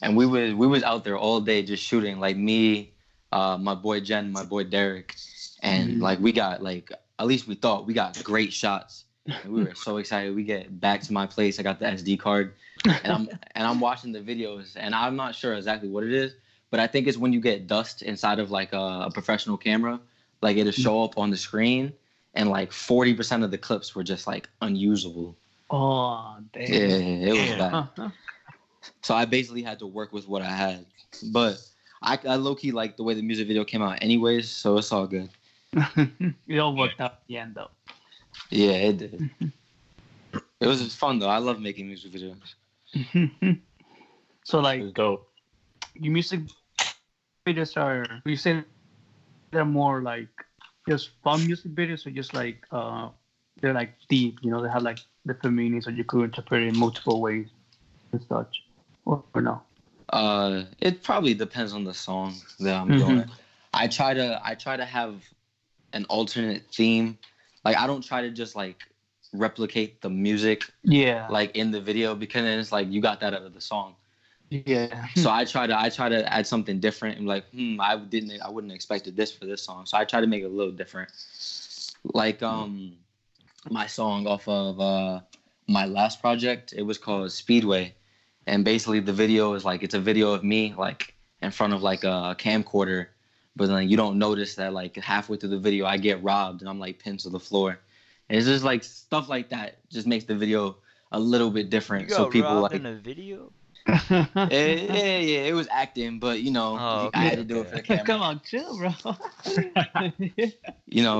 and we was out there all day just shooting. Like me, my boy Jen, my boy Derek, and like we got like at least we thought we got great shots. And we were so excited. We get back to my place. I got the SD card, and I'm watching the videos, and I'm not sure exactly what it is, but I think it's when you get dust inside of like a professional camera, like it'll show up on the screen, and like 40% of the clips were just like unusable. Oh, damn. Yeah, it was bad. Uh-huh. So I basically had to work with what I had, but I low key like the way the music video came out, anyways. So it's all good. It all worked out at the end, though. Yeah, it did. It was just fun though. I love making music videos. So, like, It's dope. your music videos are, you say they're more like just fun music videos, or just like they're like deep, they have like different meanings, or you could interpret it in multiple ways and such, or no? It probably depends on the song that I'm doing. I try to have an alternate theme. Like I don't try to just like replicate the music Yeah. like in the video, because then it's like you got that out of the song. Yeah. So I try to add something different and like, I wouldn't expected this for this song. So I try to make it a little different. Like my song off of my last project, it was called Speedway. And basically the video is like, it's a video of me like in front of like a camcorder, but then you don't notice that like halfway through the video I get robbed and I'm like pinned to the floor. And it's just like stuff like that just makes the video a little bit different. You So got people robbed like in a video? yeah, it was acting, but Oh, I had to okay, do it for the okay. camera. Come on, chill, bro.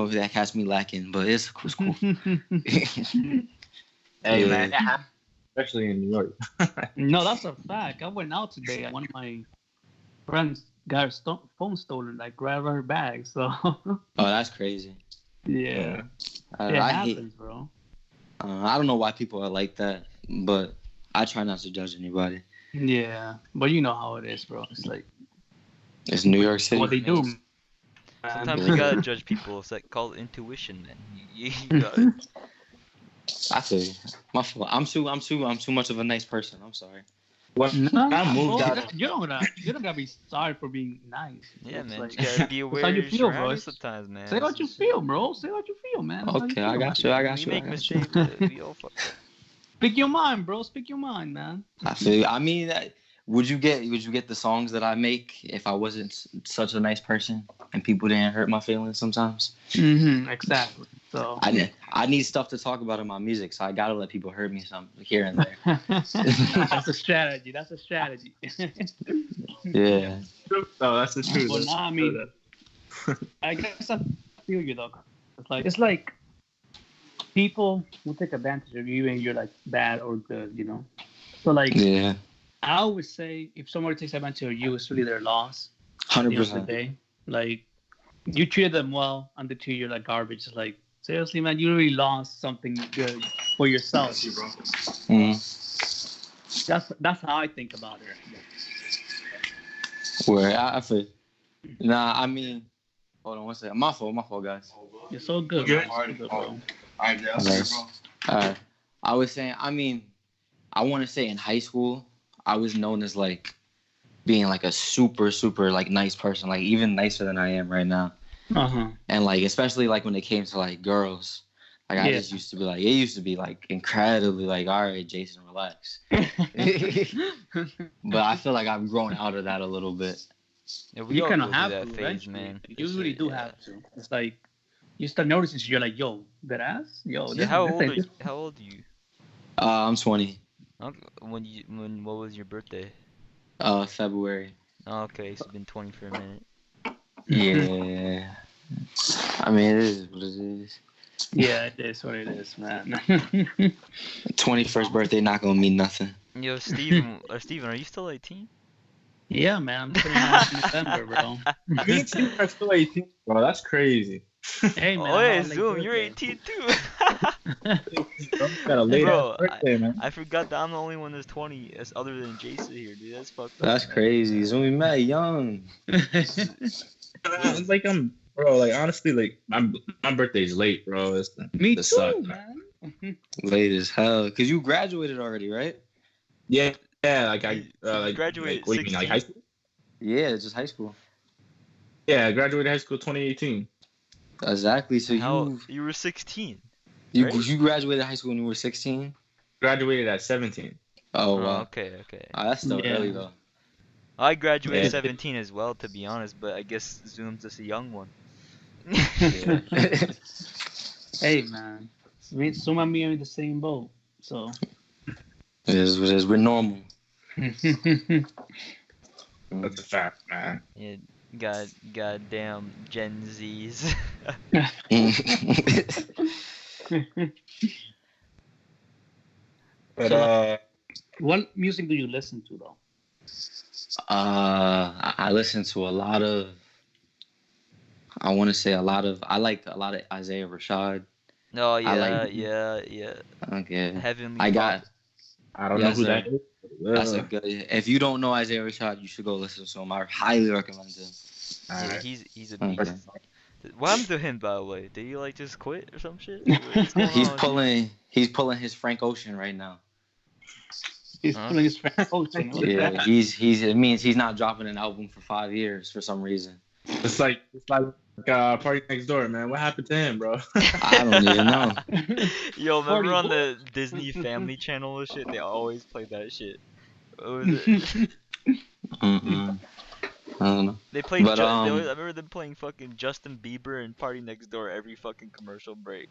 That has me lacking, but it's cool. Hey Yeah. man, it happens, especially in New York. No, that's a fact. I went out today and one of my friends got her phone stolen, like right out of her bag. So Oh, that's crazy. yeah, I it hate. happens, bro. I don't know why people are like that, but I try not to judge anybody. Yeah, but you know how it is, bro. It's like It's New York City. what they do. Sometimes you gotta judge people. It's like called intuition, man. You gotta... I feel you. My fault. I'm too much of a nice person. I'm sorry. When No, I moved bro, out, you don't gotta be sorry for being nice. Yeah, It's man. like- You gotta be That's aware how of you your feel, bro. surroundings sometimes, man. Say what you feel, bro. Say what you feel, man. That's how Okay, you I feel, got man. you. I got We you. make I got mistakes, you. but we all fuck up. Speak your mind, bro. Speak your mind, man. I feel you. I mean, would you get the songs that I make if I wasn't such a nice person and people didn't hurt my feelings sometimes? Exactly. So I need stuff to talk about in my music, so I gotta let people hurt me some here and there. that's a strategy. That's a strategy. Yeah. no, that's the truth. Well, nah, I mean, I guess I feel you though. It's like people will take advantage of you, and you're like bad or good. So like, Yeah. I always say, if somebody takes advantage of you, it's really their loss. At 100%. the end of the day, like you treated them well, and they treat you like garbage. It's like, seriously, man, you really lost something good for yourself. Mhm. That's how I think about it. Where I feel. Nah, I mean, hold on one second. My fault, guys. You're so good, Good. bro. So good, bro. Nice. I was saying, I mean, I want to say in high school, I was known as like being like a super, super like nice person, like even nicer than I am right now. And like, especially like when it came to like girls, like I just used to be like, it used to be like incredibly like, all right, Jason, relax. But I feel like I've grown out of that a little bit. Yeah, we You all kind go of through have that to, phase, eventually. man. You really do have to. It's like you start noticing shit. You're like, yo, that ass, yo. Yeah, This, how this old are ain't you? this. How old are you? I'm 20. When what was your birthday? February. Oh, okay, so you've been 20 for a minute. Yeah. I mean, it is what it is. Yeah, it is what it is, man. 21st birthday not gonna mean nothing. Yo, Steven, are you still 18? Yeah, man. I'm 29 in November, bro. Me and Steve are still 18, bro. That's crazy. Hey, man. Oh, I yeah, have a late Zoom, you're birthday. 18 too. Bro, got a late ass Bro, birthday, man. I forgot that I'm the only one that's 20 as other than Jason here, dude. That's fucked up. That's crazy. Zoom, we met young. It's like bro. Like honestly, like my birthday's late, bro. It's Me the too, suck. man. Late as hell. Cause you graduated already, right? Yeah, like I You like graduated what do you mean, like high school? Yeah, just high school. Yeah, I graduated high school 2018. Exactly. So How you were 16? you right? you graduated high school when you were 16? Graduated at 17. Oh Oh, wow. okay. That's still Yeah. early though. I graduated Yeah. 17 as well, to be honest, but I guess Zoom's just a young one. Yeah. Hey, man. Some of me are in the same boat, so. It is what it is. We're normal. That's a fact, man. Yeah, goddamn Gen Zs. But What music do you listen to, though? I listen to a lot of. I want to say a lot of. I like a lot of Isaiah Rashad. Oh I like- yeah. Okay. Heavenly I got. I don't Yes, know who sir. that is. That's a good. If you don't know Isaiah Rashad, you should go listen to him. I highly recommend him. Yeah, Alright. he's a Okay. beast. What happened to him, by the way? Did he like just quit or some shit? What's going He's on? He's pulling his Frank Ocean right now. He's Huh? pulling his Frank Ocean. What's Yeah, that? he's. It means he's not dropping an album for 5 years for some reason. It's like Party Next Door, man. What happened to him, bro? I don't even know. Yo, remember 40 on the Disney Family Channel and shit? They always play that shit. What was it? Mm-mm. I don't know. They played. But, I remember them playing fucking Justin Bieber and Party Next Door every fucking commercial break.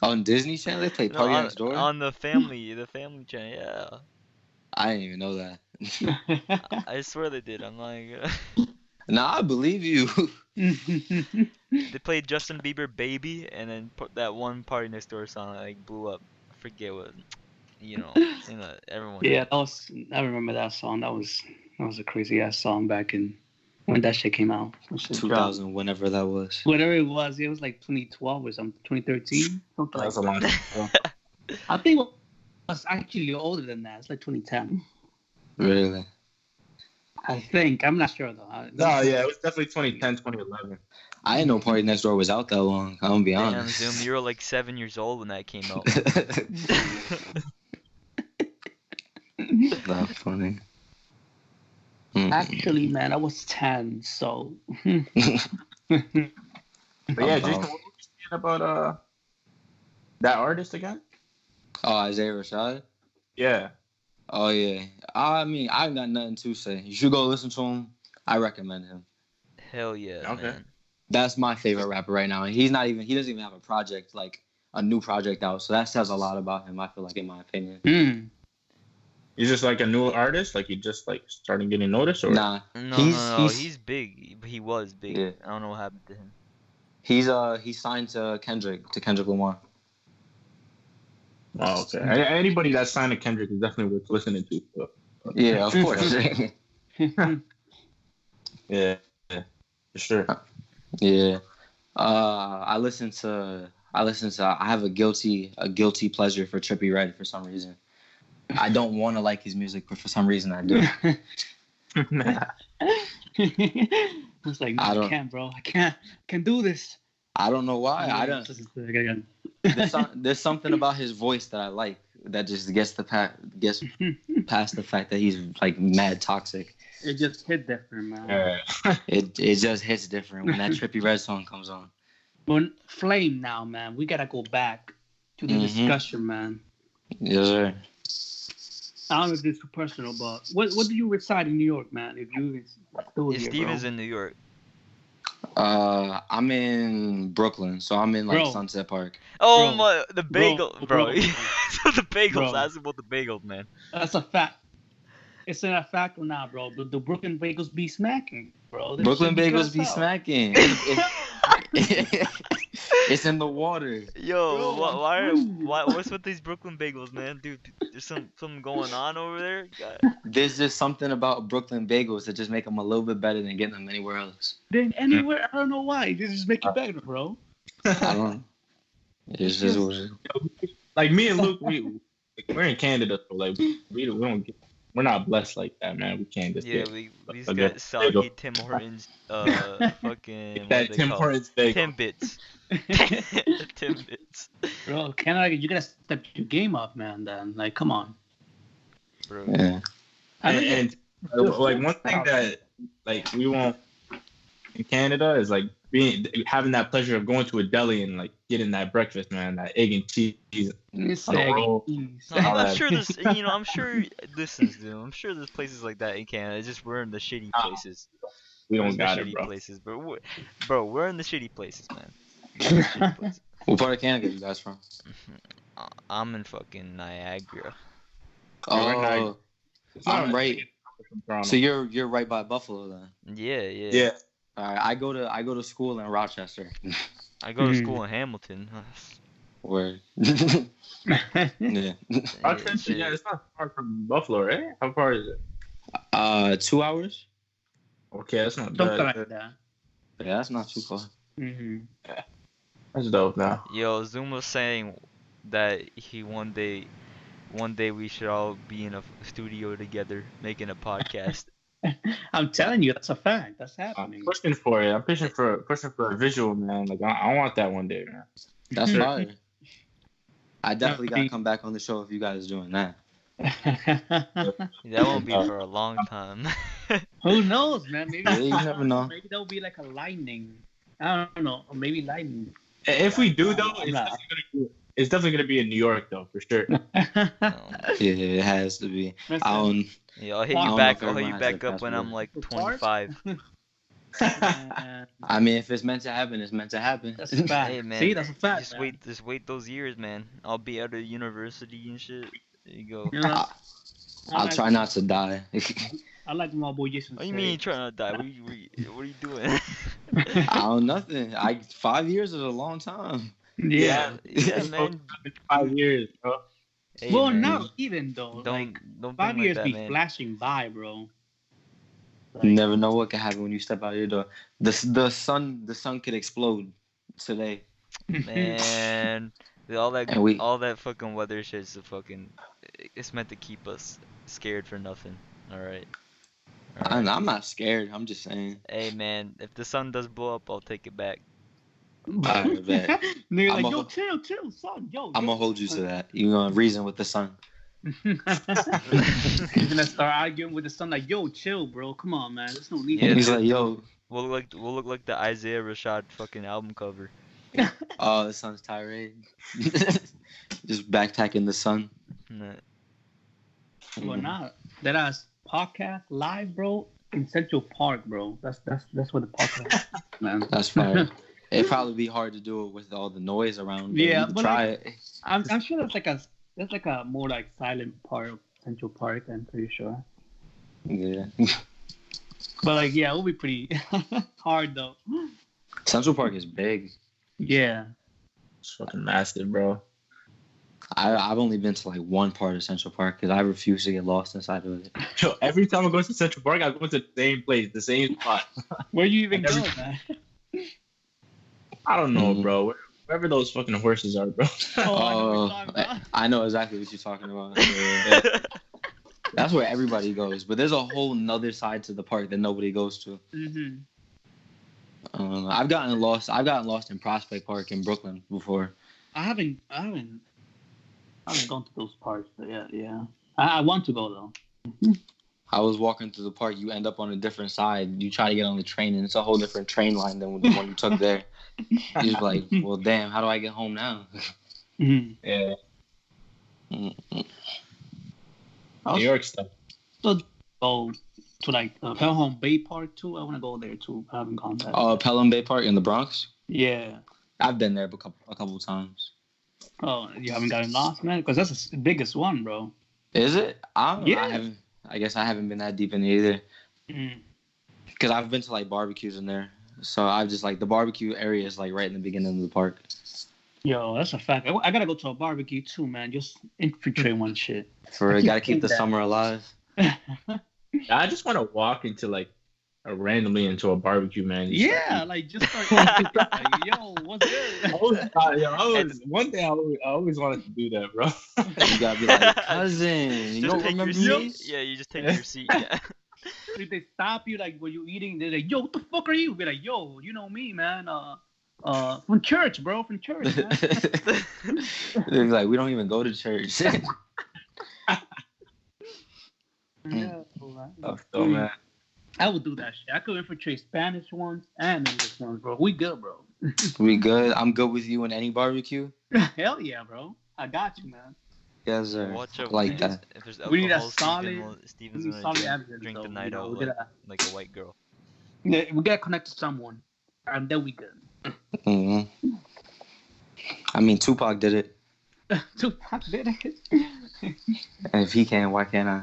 On Disney Channel, they play No, Party on, Next Door. on the family Channel. Yeah, I didn't even know that. I swear they did. I'm like, Nah, I believe you. they played Justin Bieber "Baby" and then put that one Party Next Door song that like blew up. I forget what, everyone. Yeah, I remember that song. That was a crazy ass song back in when that shit came out. That shit dropped. 2000, whenever that was. Whatever it was like 2012 or something, 2013, something like That's a that. long time ago. I think it was actually older than that. It's like 2010. Really? I think. I'm not sure though. No, yeah, it was definitely 2010, 2011. I didn't know Party Next Door was out that long. I'm gonna be Damn, honest. Zoom, you were like 7 years old when that came out. That's funny. Mm. Actually, man, I was 10, so. But yeah, About- Jason, what were you saying about that artist again? Oh, Isaiah Rashad? Yeah. Oh, yeah. I mean, I got nothing to say. You should go listen to him. I recommend him. Hell yeah, Okay. man. That's my favorite rapper right now. And he doesn't even have a project, like a new project out. So that says a lot about him, I feel like, in my opinion. Mm. He's just like a new artist, like he just like starting getting noticed, or Nah. No, He's- he's big. He was big. Yeah. I don't know what happened to him. He's signed to Kendrick Lamar. Oh, okay. Anybody that's signed to Kendrick is definitely worth listening to. So. Yeah, of course. Yeah, for sure. Yeah. I have a guilty pleasure for Trippie Redd for some reason. I don't want to like his music, but for some reason I do. It's like, I no, I don't- can't, bro. I can't do this. I don't know why. I don't. Listen to it again. There's something about his voice that I like that just gets past the fact that he's like mad toxic. It just hit different, man. Yeah. It just hits different when that Trippie Redd song comes on. But Flame now, man. We gotta go back to the Mhm. discussion, man. Yes, sir. I don't know if this is too personal, but what do you reside in New York, man? If you still Yeah, here, Steve bro? is in New York. I'm in Brooklyn, so I'm in like Bro. Sunset Park. Oh Bro, my, the bagel, bro. bro. So the bagels. Bro. Ask about the bagels, man. That's a fact. It's a fact or not, bro. The Brooklyn Bagels be smacking, bro. This Brooklyn shit be good bagels as be hell. smacking. It's in the water. Yo, Bro, I'm why, telling you. what's with these Brooklyn bagels, man? Dude, there's something going on over there. God. There's just something about Brooklyn bagels that just make them a little bit better than getting them anywhere else. Then anywhere, I don't know why. They just make it better, bro. I don't know. It's just what it is. Like me and Luke, we're in Canada, so like we don't get, we're not blessed like that, man. We can't just Yeah, get we just okay, got soggy Tim Hortons, fucking what that they Tim call Hortons bagel. Timbits. Timbits, Bro, Canada, you gotta step your game up, man. Then, like, come on. bro. Yeah. And like one thing that like we want in Canada is like having that pleasure of going to a deli and like getting that breakfast, man, that egg and cheese. It's on a roll. No, all I'm that. sure there's, I'm sure, listen, dude, I'm sure there's places like that in Canada. It's just we're in the shitty places. We We're don't in the got it, shitty bro. places, bro, we're in the shitty places, man. We're in the shitty places. What part of Canada you guys from? I'm in fucking Niagara. Yeah, we're Oh, not- It's not I'm right. from Toronto. So you're right by Buffalo then. Yeah. yeah. All right, I go to school in Rochester. I go to Mhm. school in Hamilton. Where? Yeah. Rochester, shit. yeah, it's not far from Buffalo, right? How far is it? 2 hours. Okay, that's not Something bad. like that. Yeah, that's not too far. Mm-hmm. That's dope now. Yo, Zoom was saying that one day we should all be in a studio together making a podcast. I'm telling you, that's a fact. That's I'm happening. pushing for it. I'm pushing for a visual, man. Like I want that one day, man. That's Mhm. fire. I definitely gotta be- come back on the show if you guys doing that. That won't be for a long time. Who knows, man? Maybe Yeah, you never know. Maybe there'll be like a lightning. I don't know. Or maybe lightning. If we do though, I'm not- it's definitely gonna be in New York though, for sure. No. Yeah, it has to be. I don't. Yeah, I'll hit I you don't back. know if I'll hit you everyone has back that up when I'm like passport. 25. I mean, if it's meant to happen, it's meant to happen. That's a fact. Hey, man, See, that's a fact. Just wait those years, man. I'll be out of university and shit. There you go. You know, I'll try not to die. I like my boy Jason. What do you mean you trying to die? What are you doing? I don't nothing. 5 years is a long time. Yeah. Yeah, man. 5 years, bro. Hey, Well, man. not even though. Don't Like, think 5 like years that, be man. flashing by, bro. You never know what can happen when you step out your door. The sun could explode today. Man, all And that fucking weather shit's it's meant to keep us scared for nothing. All right. I'm not scared. I'm just saying. Hey, man, if the sun does blow up, I'll take it back. Alright, bet. Nigga, I'm like, a- yo, chill, son, yo. I'm gonna hold you to that. You gonna reason with the sun. You're gonna start arguing with the son, like, yo, chill, bro. Come on, man. There's no need. Yeah, He's dude. like, yo, We'll look like the Isaiah Rashad fucking album cover. the sun's tirade. Just backpacking the sun. Nah. Well, not that ass podcast live, bro, in Central Park, bro. That's what the podcast is, man. That's fire. It'd probably be hard to do it with all the noise around. But Yeah, you can but try like- it. I'm sure that's like a more like silent part of Central Park. I'm pretty sure. Yeah. But like, yeah, it'll be pretty hard though. Central Park is big. Yeah. It's fucking massive, bro. I've only been to like one part of Central Park because I refuse to get lost inside of it. Yo, every time I go to Central Park, I go to the same place, the same spot. Where you even Every- go, man? I don't know, Mhm. bro. Wherever those fucking horses are, bro. Oh, I know what Oh, you're talking about. I know exactly what you're talking about. Yeah. That's where everybody goes. But there's a whole nother side to the park that nobody goes to. Mm-hmm. I've gotten lost. I've gotten lost in Prospect Park in Brooklyn before. I haven't gone to those parks yet. Yeah. I want to go though. I was walking through the park. You end up on a different side. You try to get on the train, and it's a whole different train line than the one you took there. You're just like, well, damn, how do I get home now? Mm-hmm. Yeah. Mm-mm. New York stuff. So go to like Pelham Bay Park too. I want to go there too. I haven't gone there. Oh, Pelham Bay Park in the Bronx. Yeah. I've been there a couple times. Oh, you haven't gotten lost, man? Because that's the biggest one, bro. Is it? Yeah. I haven't. I guess I haven't been that deep in it either. Mm. Because I've been to like barbecues in there, so I've just like the barbecue area is like right in the beginning of the park. Yo, that's a fact. I gotta go to a barbecue too, man. Just infiltrate one shit. For gotta keep the summer alive. I just want to walk into like randomly into a barbecue, man. Yeah, like just start eating, like, yo, what's good? One day I always wanted to do that, bro. You gotta be like, cousin, you Just don't take your remember me? seat. Yeah, you just take your seat. Yeah. If they stop you like when you eating, they're like, yo, what the fuck are you? Be like, yo, you know me, man. From church, bro, from church, man. They're like, we don't even go to church. Yeah, Oh man. I would do that shit. I could infiltrate Spanish ones and English ones, bro. We good, bro. We good? I'm good with you in any barbecue. Hell yeah, bro. I got you, man. Yes, sir. Watch out. Like that. If there's We need a alcohol, solid- Steven's we need gonna solid drink, evidence, drink the though, night you know, out we gotta- like a white girl. Yeah, we gotta connect to someone, and then we good. hmm I mean, Tupac did it. Tupac did it. And if he can, why can't I?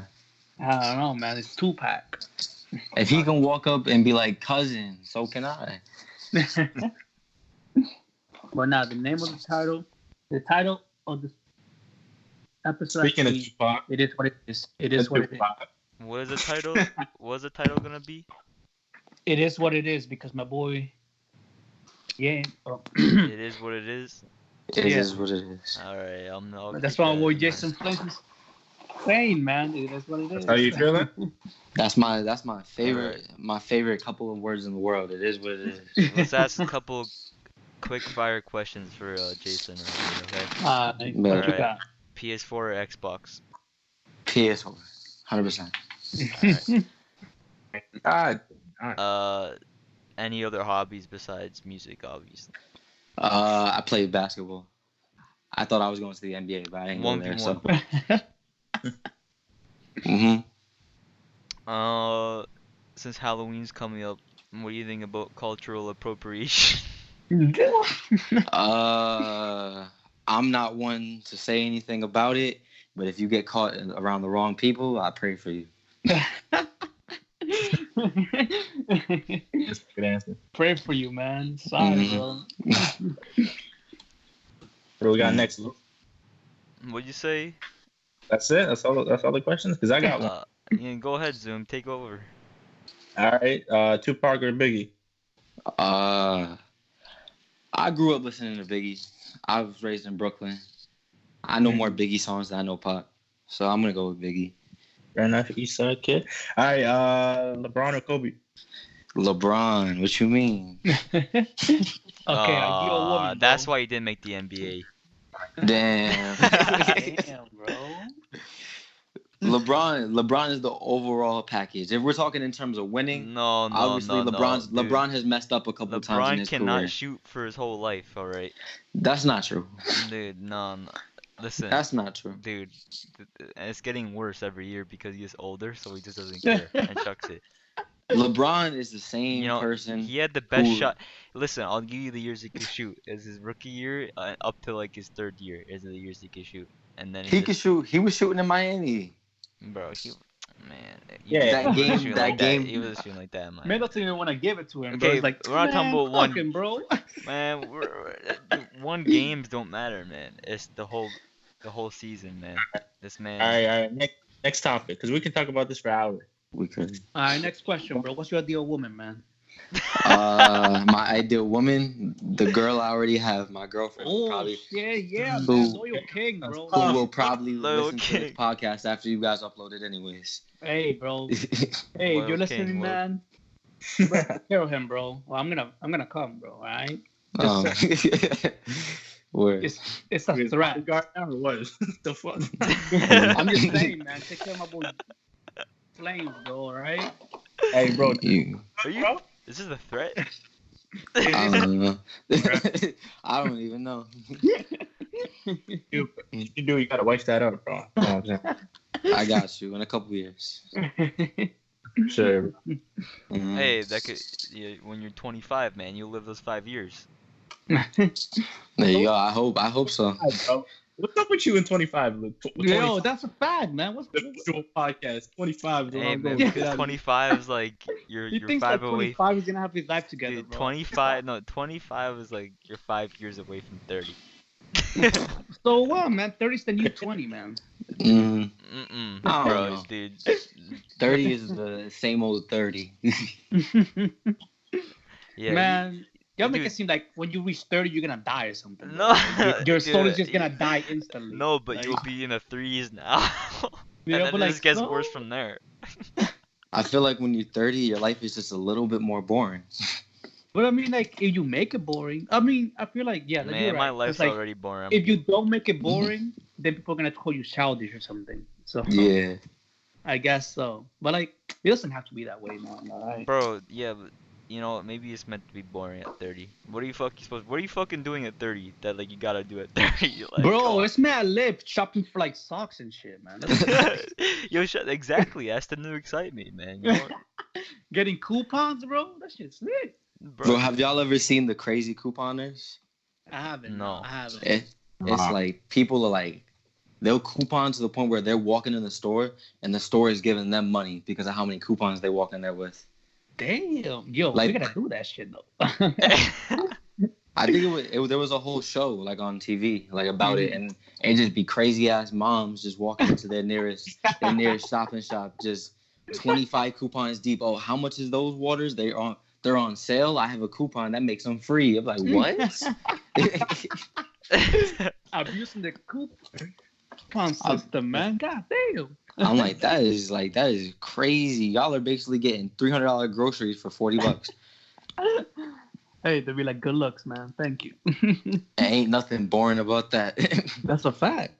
I don't know, man. It's Tupac. If he can walk up and be like, cousin, so can I. But now the name of the title of this episode. Speaking of actually, Tupac, it is what it is. It is what it is. Tupac. What is the title? What's the title gonna be? It is what it is because my boy. Yeah. It is what it is. It Yeah. is what it is. All right, I'll That's keep why my that boy in Jason mind. Flint is saying, man. It is what it is. How you feeling? That's my favorite couple of words in the world. It is what it is. Let's ask a couple quick fire questions for Jason. Okay. What you Alright. got? PS4 or Xbox? PS4, 100%. God. Any other hobbies besides music, obviously. I played basketball. I thought I was going to the NBA, but I didn't go there. So. 1v1. Since Halloween's coming up, what do you think about cultural appropriation? I'm not one to say anything about it, but if you get caught around the wrong people, I pray for you. That's a good answer. Pray for you, man. Sorry, bro. What do we got next, Luke? What'd you say? That's it. That's all the questions. Because I got one. Yeah, go ahead, Zoom. Take over. All right. Tupac or Biggie? I grew up listening to Biggie. I was raised in Brooklyn. I know more Biggie songs than I know Pac, so I'm gonna go with Biggie. Fair enough, East Side kid. All right. LeBron or Kobe? LeBron, what you mean? Okay, ideal woman. That's why he didn't make the NBA. Damn. Damn, bro. LeBron is the overall package. If we're talking in terms of winning, No, obviously no, LeBron's dude. LeBron has messed up a couple times in LeBron his cannot career. shoot for his whole life, alright? That's not true. Dude, no. Listen, That's not true. dude, and it's getting worse every year because he gets older, so he just doesn't care and chucks it. LeBron is the same You know, person. he had the best who- shot. Listen, I'll give you the years he could shoot. Is his rookie year up to like his third year is the years he could shoot, and then He could shoot. He was shooting in Miami. Bro, man. Yeah, that game- Shooting that like game- He was shooting like that, man. Man doesn't even want to give it to him, bro. Okay, He's like, we're not talking about one- fucking, bro. Man, one games don't matter, man. It's the whole season, man. This man. All right. Next topic, because we can talk about this for hours. We could. All right, next question, bro. What's your ideal woman, man? My ideal woman, the girl I already have, my girlfriend, Oh, probably, yeah, Who- man. Loyal king, bro. who will probably Loyal listen to this king. podcast after you guys upload it, anyways. Hey, bro. Hey, if Loyal you're king, listening, loyal. man. Take care of him, bro. Well, I'm gonna come, bro. All right. Word. It's a threat. Guard now or what? The fuck? I'm just saying, man. Take care of my boy Flames, bro. All right. Hey, bro. You, Are you? Is this a threat? I don't know. I don't even know. You gotta wipe that up, bro. You know what I'm saying? I got you in a couple years. Sure. Mhm. Hey, that could when you're 25, man, you'll live those 5 years. There you go. I hope so. Bro. What's up with you in 25? Yo, that's a fact, man. What's The actual podcast. 25 is when Hey, I'm man, going. because 25 is like you're He thinks 5 like away. 25 is gonna have his life together, Dude, bro. 25, no, 25 is like you're 5 years away from 30. So what, man? 30's the new 20, man. Mm, Mm-mm, I don't bro, know. dude. 30 is the same old 30. Yeah, Man, y'all make dude. it seem like when you reach 30, you're gonna die or something. bro. No, Like, your soul is dude, just gonna die instantly. No, but Like, you'll be in the threes now. Yeah, And then but it like, just gets no. worse from there. I feel like when you're 30, your life is just a little bit more boring. But I mean, like, if you make it boring, I mean, I feel like, yeah, like, Man, you're right. my It's life's like, already boring. if you don't make it boring, then people are gonna call you childish or something. So Yeah. I guess so. But like, it doesn't have to be that way, man. All right. Bro, yeah, but you know, maybe it's meant to be boring at 30. What are you fucking doing at 30 that like you gotta do at 30? Like, Bro, come it's mad lip shopping for like socks and shit, man. on. Yo, exactly. That's the new excitement, man. You know, Getting coupons, bro. That shit's lit. Bro, have y'all ever seen the crazy couponers? I haven't. No. I haven't. It's Wow. like people are like, they'll coupon to the point where they're walking in the store and the store is giving them money because of how many coupons they walk in there with. Damn, yo, Like- we gotta do that shit though. I think there was a whole show like on TV like about it, and it just be crazy ass moms just walking into their nearest shopping shop, just 25 coupons deep. Oh, how much is those waters? They're on sale. I have a coupon that makes them free. I'm like, what? Abusing the coupon system, man. God damn. I'm like, that is crazy. Y'all are basically getting $300 groceries for $40. Hey, they'll be like, good looks, man. Thank you. Ain't nothing boring about that. That's a fact.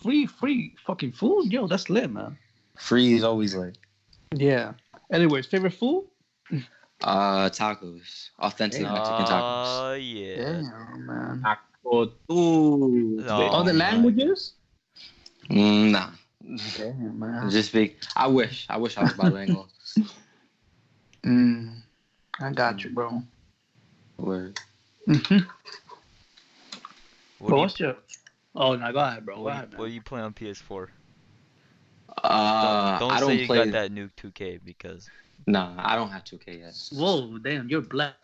Free fucking food, yo. That's lit, man. Free is always like Yeah. Anyways, favorite food? tacos, authentic Mexican tacos. Oh yeah. Damn, man. Taco Tuesday. No. Other languages? Nah, Damn, man. just speak. I wish I was bilingual. I got you, bro. Word. Mm-hmm. What do you, What's your? Oh no, go ahead, bro. Go what, ahead, do you, what man. do you play on PS4? Don't I say don't you play. got that nuke 2K because Nah, I don't have 2K yet. Whoa, damn, you're black.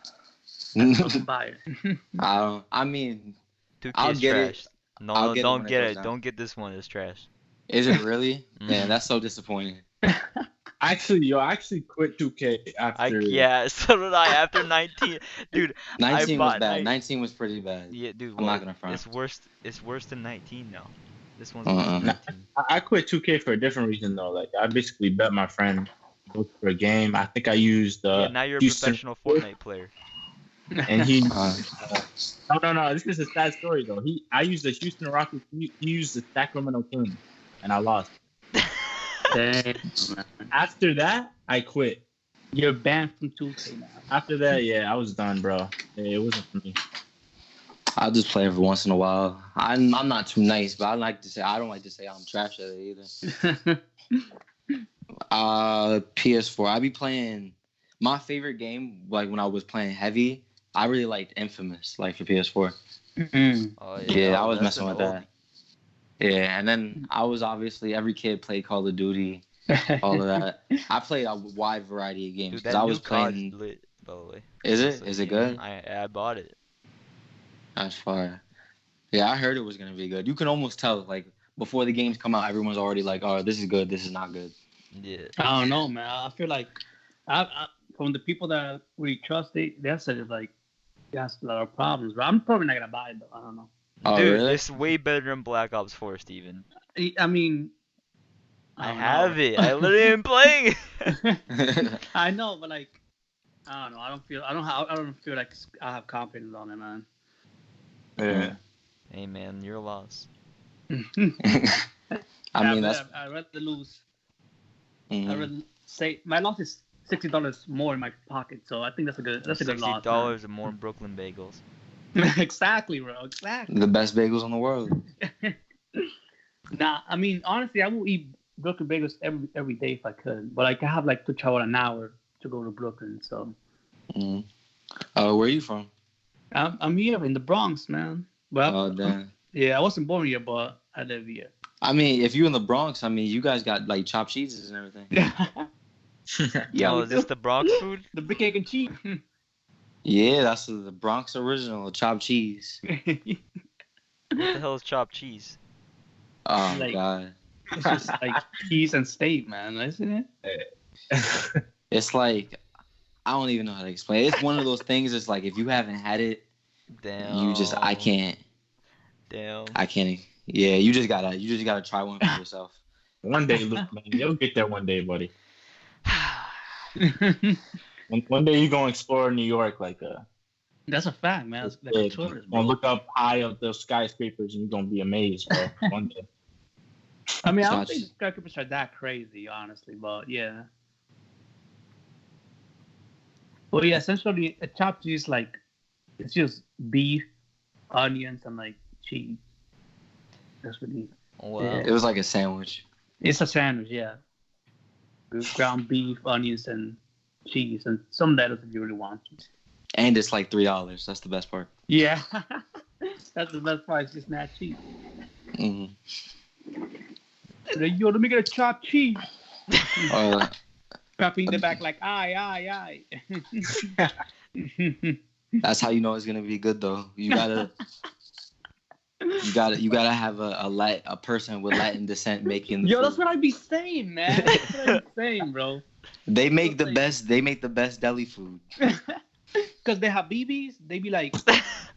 Don't buy it. I don't. I mean, 2K I'll is get trash. it. No, I'll no, get it don't when it get goes it. down. Don't get this one. It's trash. Is it really? Mhm. Man, that's so disappointing. Actually, I actually quit 2K after. Yeah, so did I after 19. Dude, 19 was bought bad. 19 was pretty bad. yeah, dude. I'm not well, gonna front. It's worse. It's worse than 19 now. This one's worse than Uh-uh. 19. I quit 2K for a different reason though. Like I basically bet my friend go for a game. I think I used Yeah, now you're a Houston- professional Fortnite player. and he Uh, no. This is a sad story though. I used the Houston Rockets. He used the Sacramento Kings, and I lost. Damn, man. After that, I quit. You're banned from 2K now. After that, yeah, I was done, bro. It wasn't for me. I'll just play every once in a while. I'm not too nice, but I don't like to say I'm trash at it either. PS4. I be playing. My favorite game, like when I was playing heavy, I really liked Infamous, like for PS4. Oh Yeah, I was that's messing an with that. Yeah, and then I was obviously every kid played Call of Duty, all of that. I played a wide variety of games Dude, because that I was new COD playing. lit, by the way. Is It's it? like, Is it yeah, good? I bought it. That's fire. Yeah, I heard it was gonna be good. You can almost tell, like before the games come out, everyone's already like, "Oh, this is good. This is not good." Yeah. I don't know, man. I feel like from the people that we trust, they said it's like it has a lot of problems. But I'm probably not gonna buy it though. I don't know. Oh, Dude, really? it's way better than Black Ops 4, Steven. I mean, I don't have know. it. I literally am playing it. I know, but like, I don't know. I don't feel like I have confidence on it, man. Yeah. Hey, man, you're lost. I mean, that's. I'd rather lose. Mhm. I'd rather say my loss is $60 more in my pocket, so I think that's a good loss. man. $60 and more Brooklyn bagels. Exactly, bro. Exactly. The best bagels in the world. Nah, I mean, honestly, I will eat Brooklyn bagels every day if I could, but like I have like to travel an hour to go to Brooklyn, so Mm. Where are you from? I'm here in the Bronx, man. Well, Oh, damn. yeah, I wasn't born here, but I live here. I mean, if you're in the Bronx, I mean, you guys got like chopped cheeses and everything. Yeah, Oh, we is this do. the Bronx food? The brick egg and cheese. Yeah, that's the Bronx original chopped cheese. What the hell is chopped cheese? Oh Like- God, It's just like cheese and steak, man, isn't it? it's like I don't even know how to explain it. It's one of those things. It's like if you haven't had it, Damn. I can't. Damn. Yeah, you just gotta try one for yourself. One day, Luke, man, you'll get there one day, buddy. One day you're gonna explore New York like That's a fact, man. That's like a tourist, gonna bro. look up high up those skyscrapers and you're gonna be amazed, bro. One day. I mean, I don't Such- think the skyscrapers are that crazy, honestly, but yeah. Well, yeah, essentially, a chopped cheese, like, it's just beef, onions, and, like, cheese. That's really... Wow. Yeah. It was like a sandwich. It's a sandwich, yeah. Ground beef, onions, and cheese, and some lettuce if you really want to. And it's like $3. That's the best part. Yeah. That's the best part. It's just not cheap. hmm Yo, let me get a chopped cheese. Uh, Clapping in the back like, aye. that's how you know it's gonna be good though. You gotta have a person with Latin descent making the Yo, food. that's what I be saying, man. That's what I be saying, bro. They make the best deli food. Because they have BBs, they be like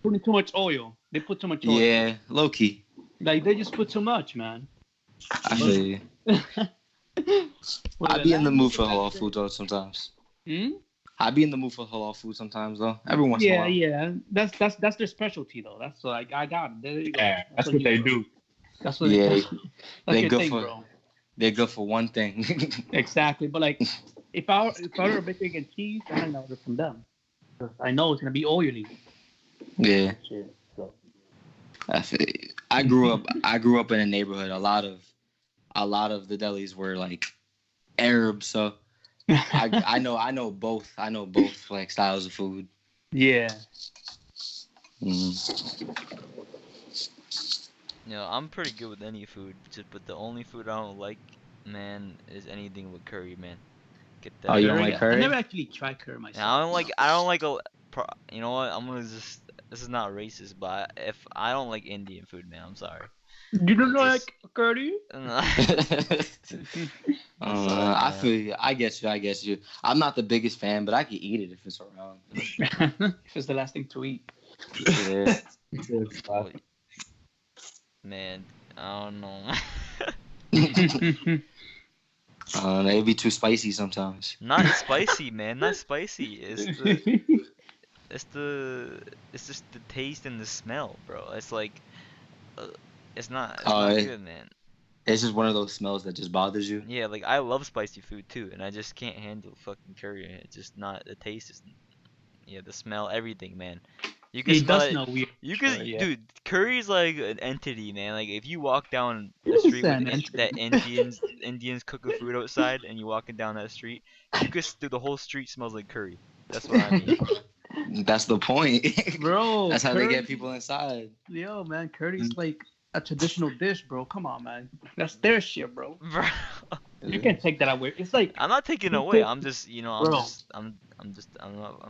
putting too much oil. They put too much oil. Yeah, low key. Like they just put too much, man. I feel you. I be in the mood for halal food though sometimes. Hmm? I be in the mood for halal food sometimes though. Every once in a while. Yeah. That's their specialty though. That's like I got it. There you go. Yeah, that's what they do. That's what Yeah, that's they your good thing, for- bro. They're good for one thing. Exactly. But like if I order a big egg and cheese, I don't order from them. 'Cause I know it's gonna be oily. Yeah. Shit. So I feel you. I grew up in a neighborhood. A lot of the delis were like Arab, so I know both like styles of food. yeah. I'm pretty good with any food, but the only food I don't like, man, is anything with curry, man. Get that. Oh, you don't like curry? I never actually tried curry myself. Yeah, I don't like you know what? I'm gonna just. This is not racist, but if I don't like Indian food, man, I'm sorry. You don't Just- like curry? I feel you. I get you. I'm not the biggest fan, but I can eat it if it's around. If it's the last thing to eat. Yeah. Man, I don't know. It'd be too spicy sometimes. Not spicy, man. Not spicy. It's just the taste and the smell, bro. It's like, it's not good, man. It's just one of those smells that just bothers you. Yeah, like I love spicy food too, and I just can't handle fucking curry. It's just not the taste. Is, yeah, the smell, everything, man. You can It smell does it. smell weird. You can, Sure, yeah. dude. Curry's like an entity, man. Like if you walk down the What is street an with entity? that Indians cooking food outside, and you walking down that street, you could the whole street smells like curry. That's what I mean. That's the point. Bro, That's how they curry- get people inside. Yo, man, curry's like a traditional dish, bro. Come on, man. That's their shit, bro. Bro, You can't take that away. It's like I'm not taking it away. I'm just, Bro. I'm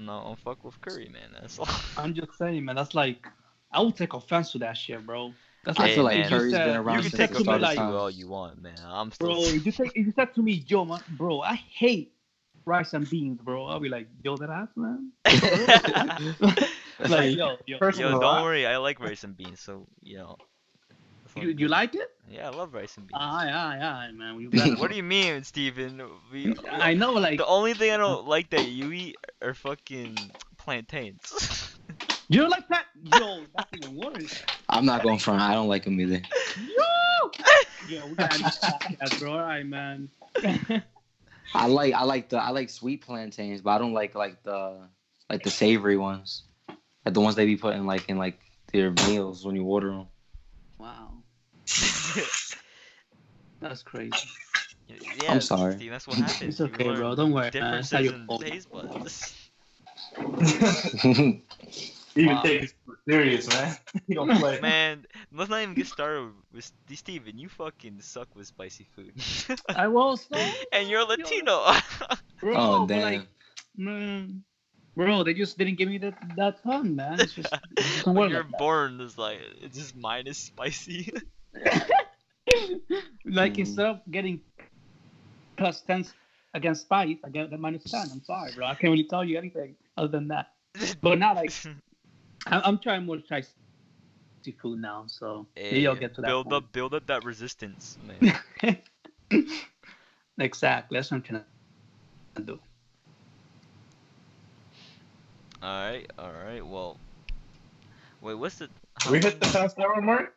not on fuck with curry, man. That's all. I'm just saying, man. That's like I would take offense to that shit, bro. That's I like Hey, feel like man. if you curry's said- been around You you can since said take the to me start of like, time. all you want, man. I'm still. bro, if you said to me, yo, man, bro, I hate rice and beans, bro. I'll be like, yo, that ass, man. Like, yo. First Yo, of all, don't worry. I like rice and beans, so that's all You good. like it? Yeah, I love rice and beans. Aye, man. You better. What do you mean, Steven? I know, like, The only thing I don't like that you eat are fucking plantains. you don't like that? Yo, that's even worse. I'm not going front. I don't like them either. Yo, we got this podcast, bro. All right, man. I like sweet plantains, but I don't like the savory ones. Like the ones they be putting like in like their meals when you order them. Wow, that's crazy. Yeah, sorry. Steve, that's what happens. It's You okay, bro. learn Don't worry, man. It's not differences your in fault. taste buds. Even Wow. take it serious, man. You don't play. Man, let's not even get started with Steven. You fucking suck with spicy food. I was so, And you're yo, Latino. bro. Oh, But like, damn. man, bro, they just didn't give me that tongue, man. It's just it doesn't When work you're like born, it's like it's just minus spicy. that. Like Mm. instead of getting +10 against spice, I get the -10. I'm sorry, bro. I can't really tell you anything other than that. But now, like, I'm trying more spicy food now, so maybe I'll get to that point. build up that resistance, man. Exactly. That's what I'm trying to do. All right. Well, wait, what's the? How We hit the long? past hour mark.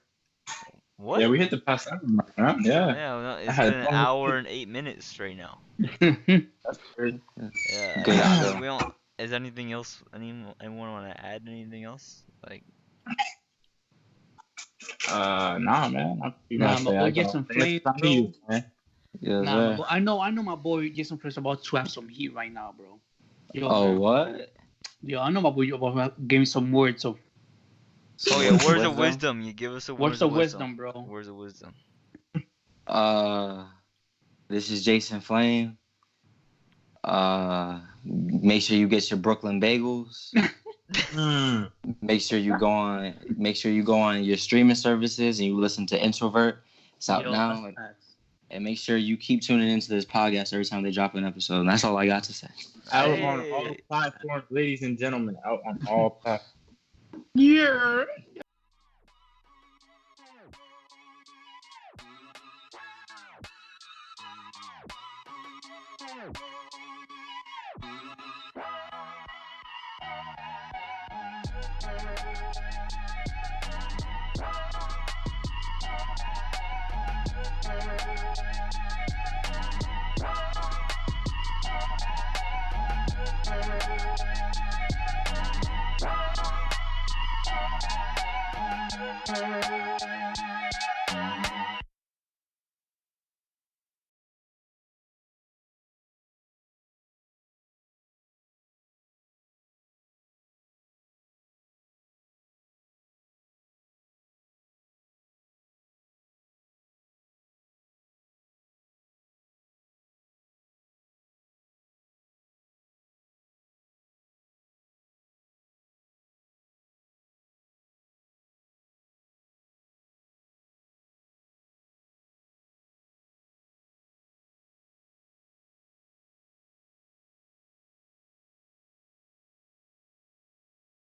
What? Yeah, we hit the past hour mark. Huh? Yeah. Yeah, well, I it's had been an hour and 8 minutes straight now. That's crazy. Yeah, Good I show. mean, we don't. Is anything else? Anyone want to add anything else? Like, Nah, man. I'm pretty Nah, much my say boy I Jason got Flame, time to bro. use, man. Yes, Nah, sir. I know my boy Jason Flame's about to have some heat right now, bro. Yo, Oh, man. what? Yo, I know my boy about to give me some words of oh yeah, words of Wisdom? wisdom. You give us a words of wisdom, bro. Words of wisdom. This is Jason Flame. Make sure you get your Brooklyn bagels. Make sure you go on your streaming services and you listen to Introvert. It's out Yo, now. that's facts. And make sure you keep tuning into this podcast every time they drop an episode. And that's all I got to say. Out on all Hey. platforms, ladies and gentlemen. Out on all platforms. Yeah.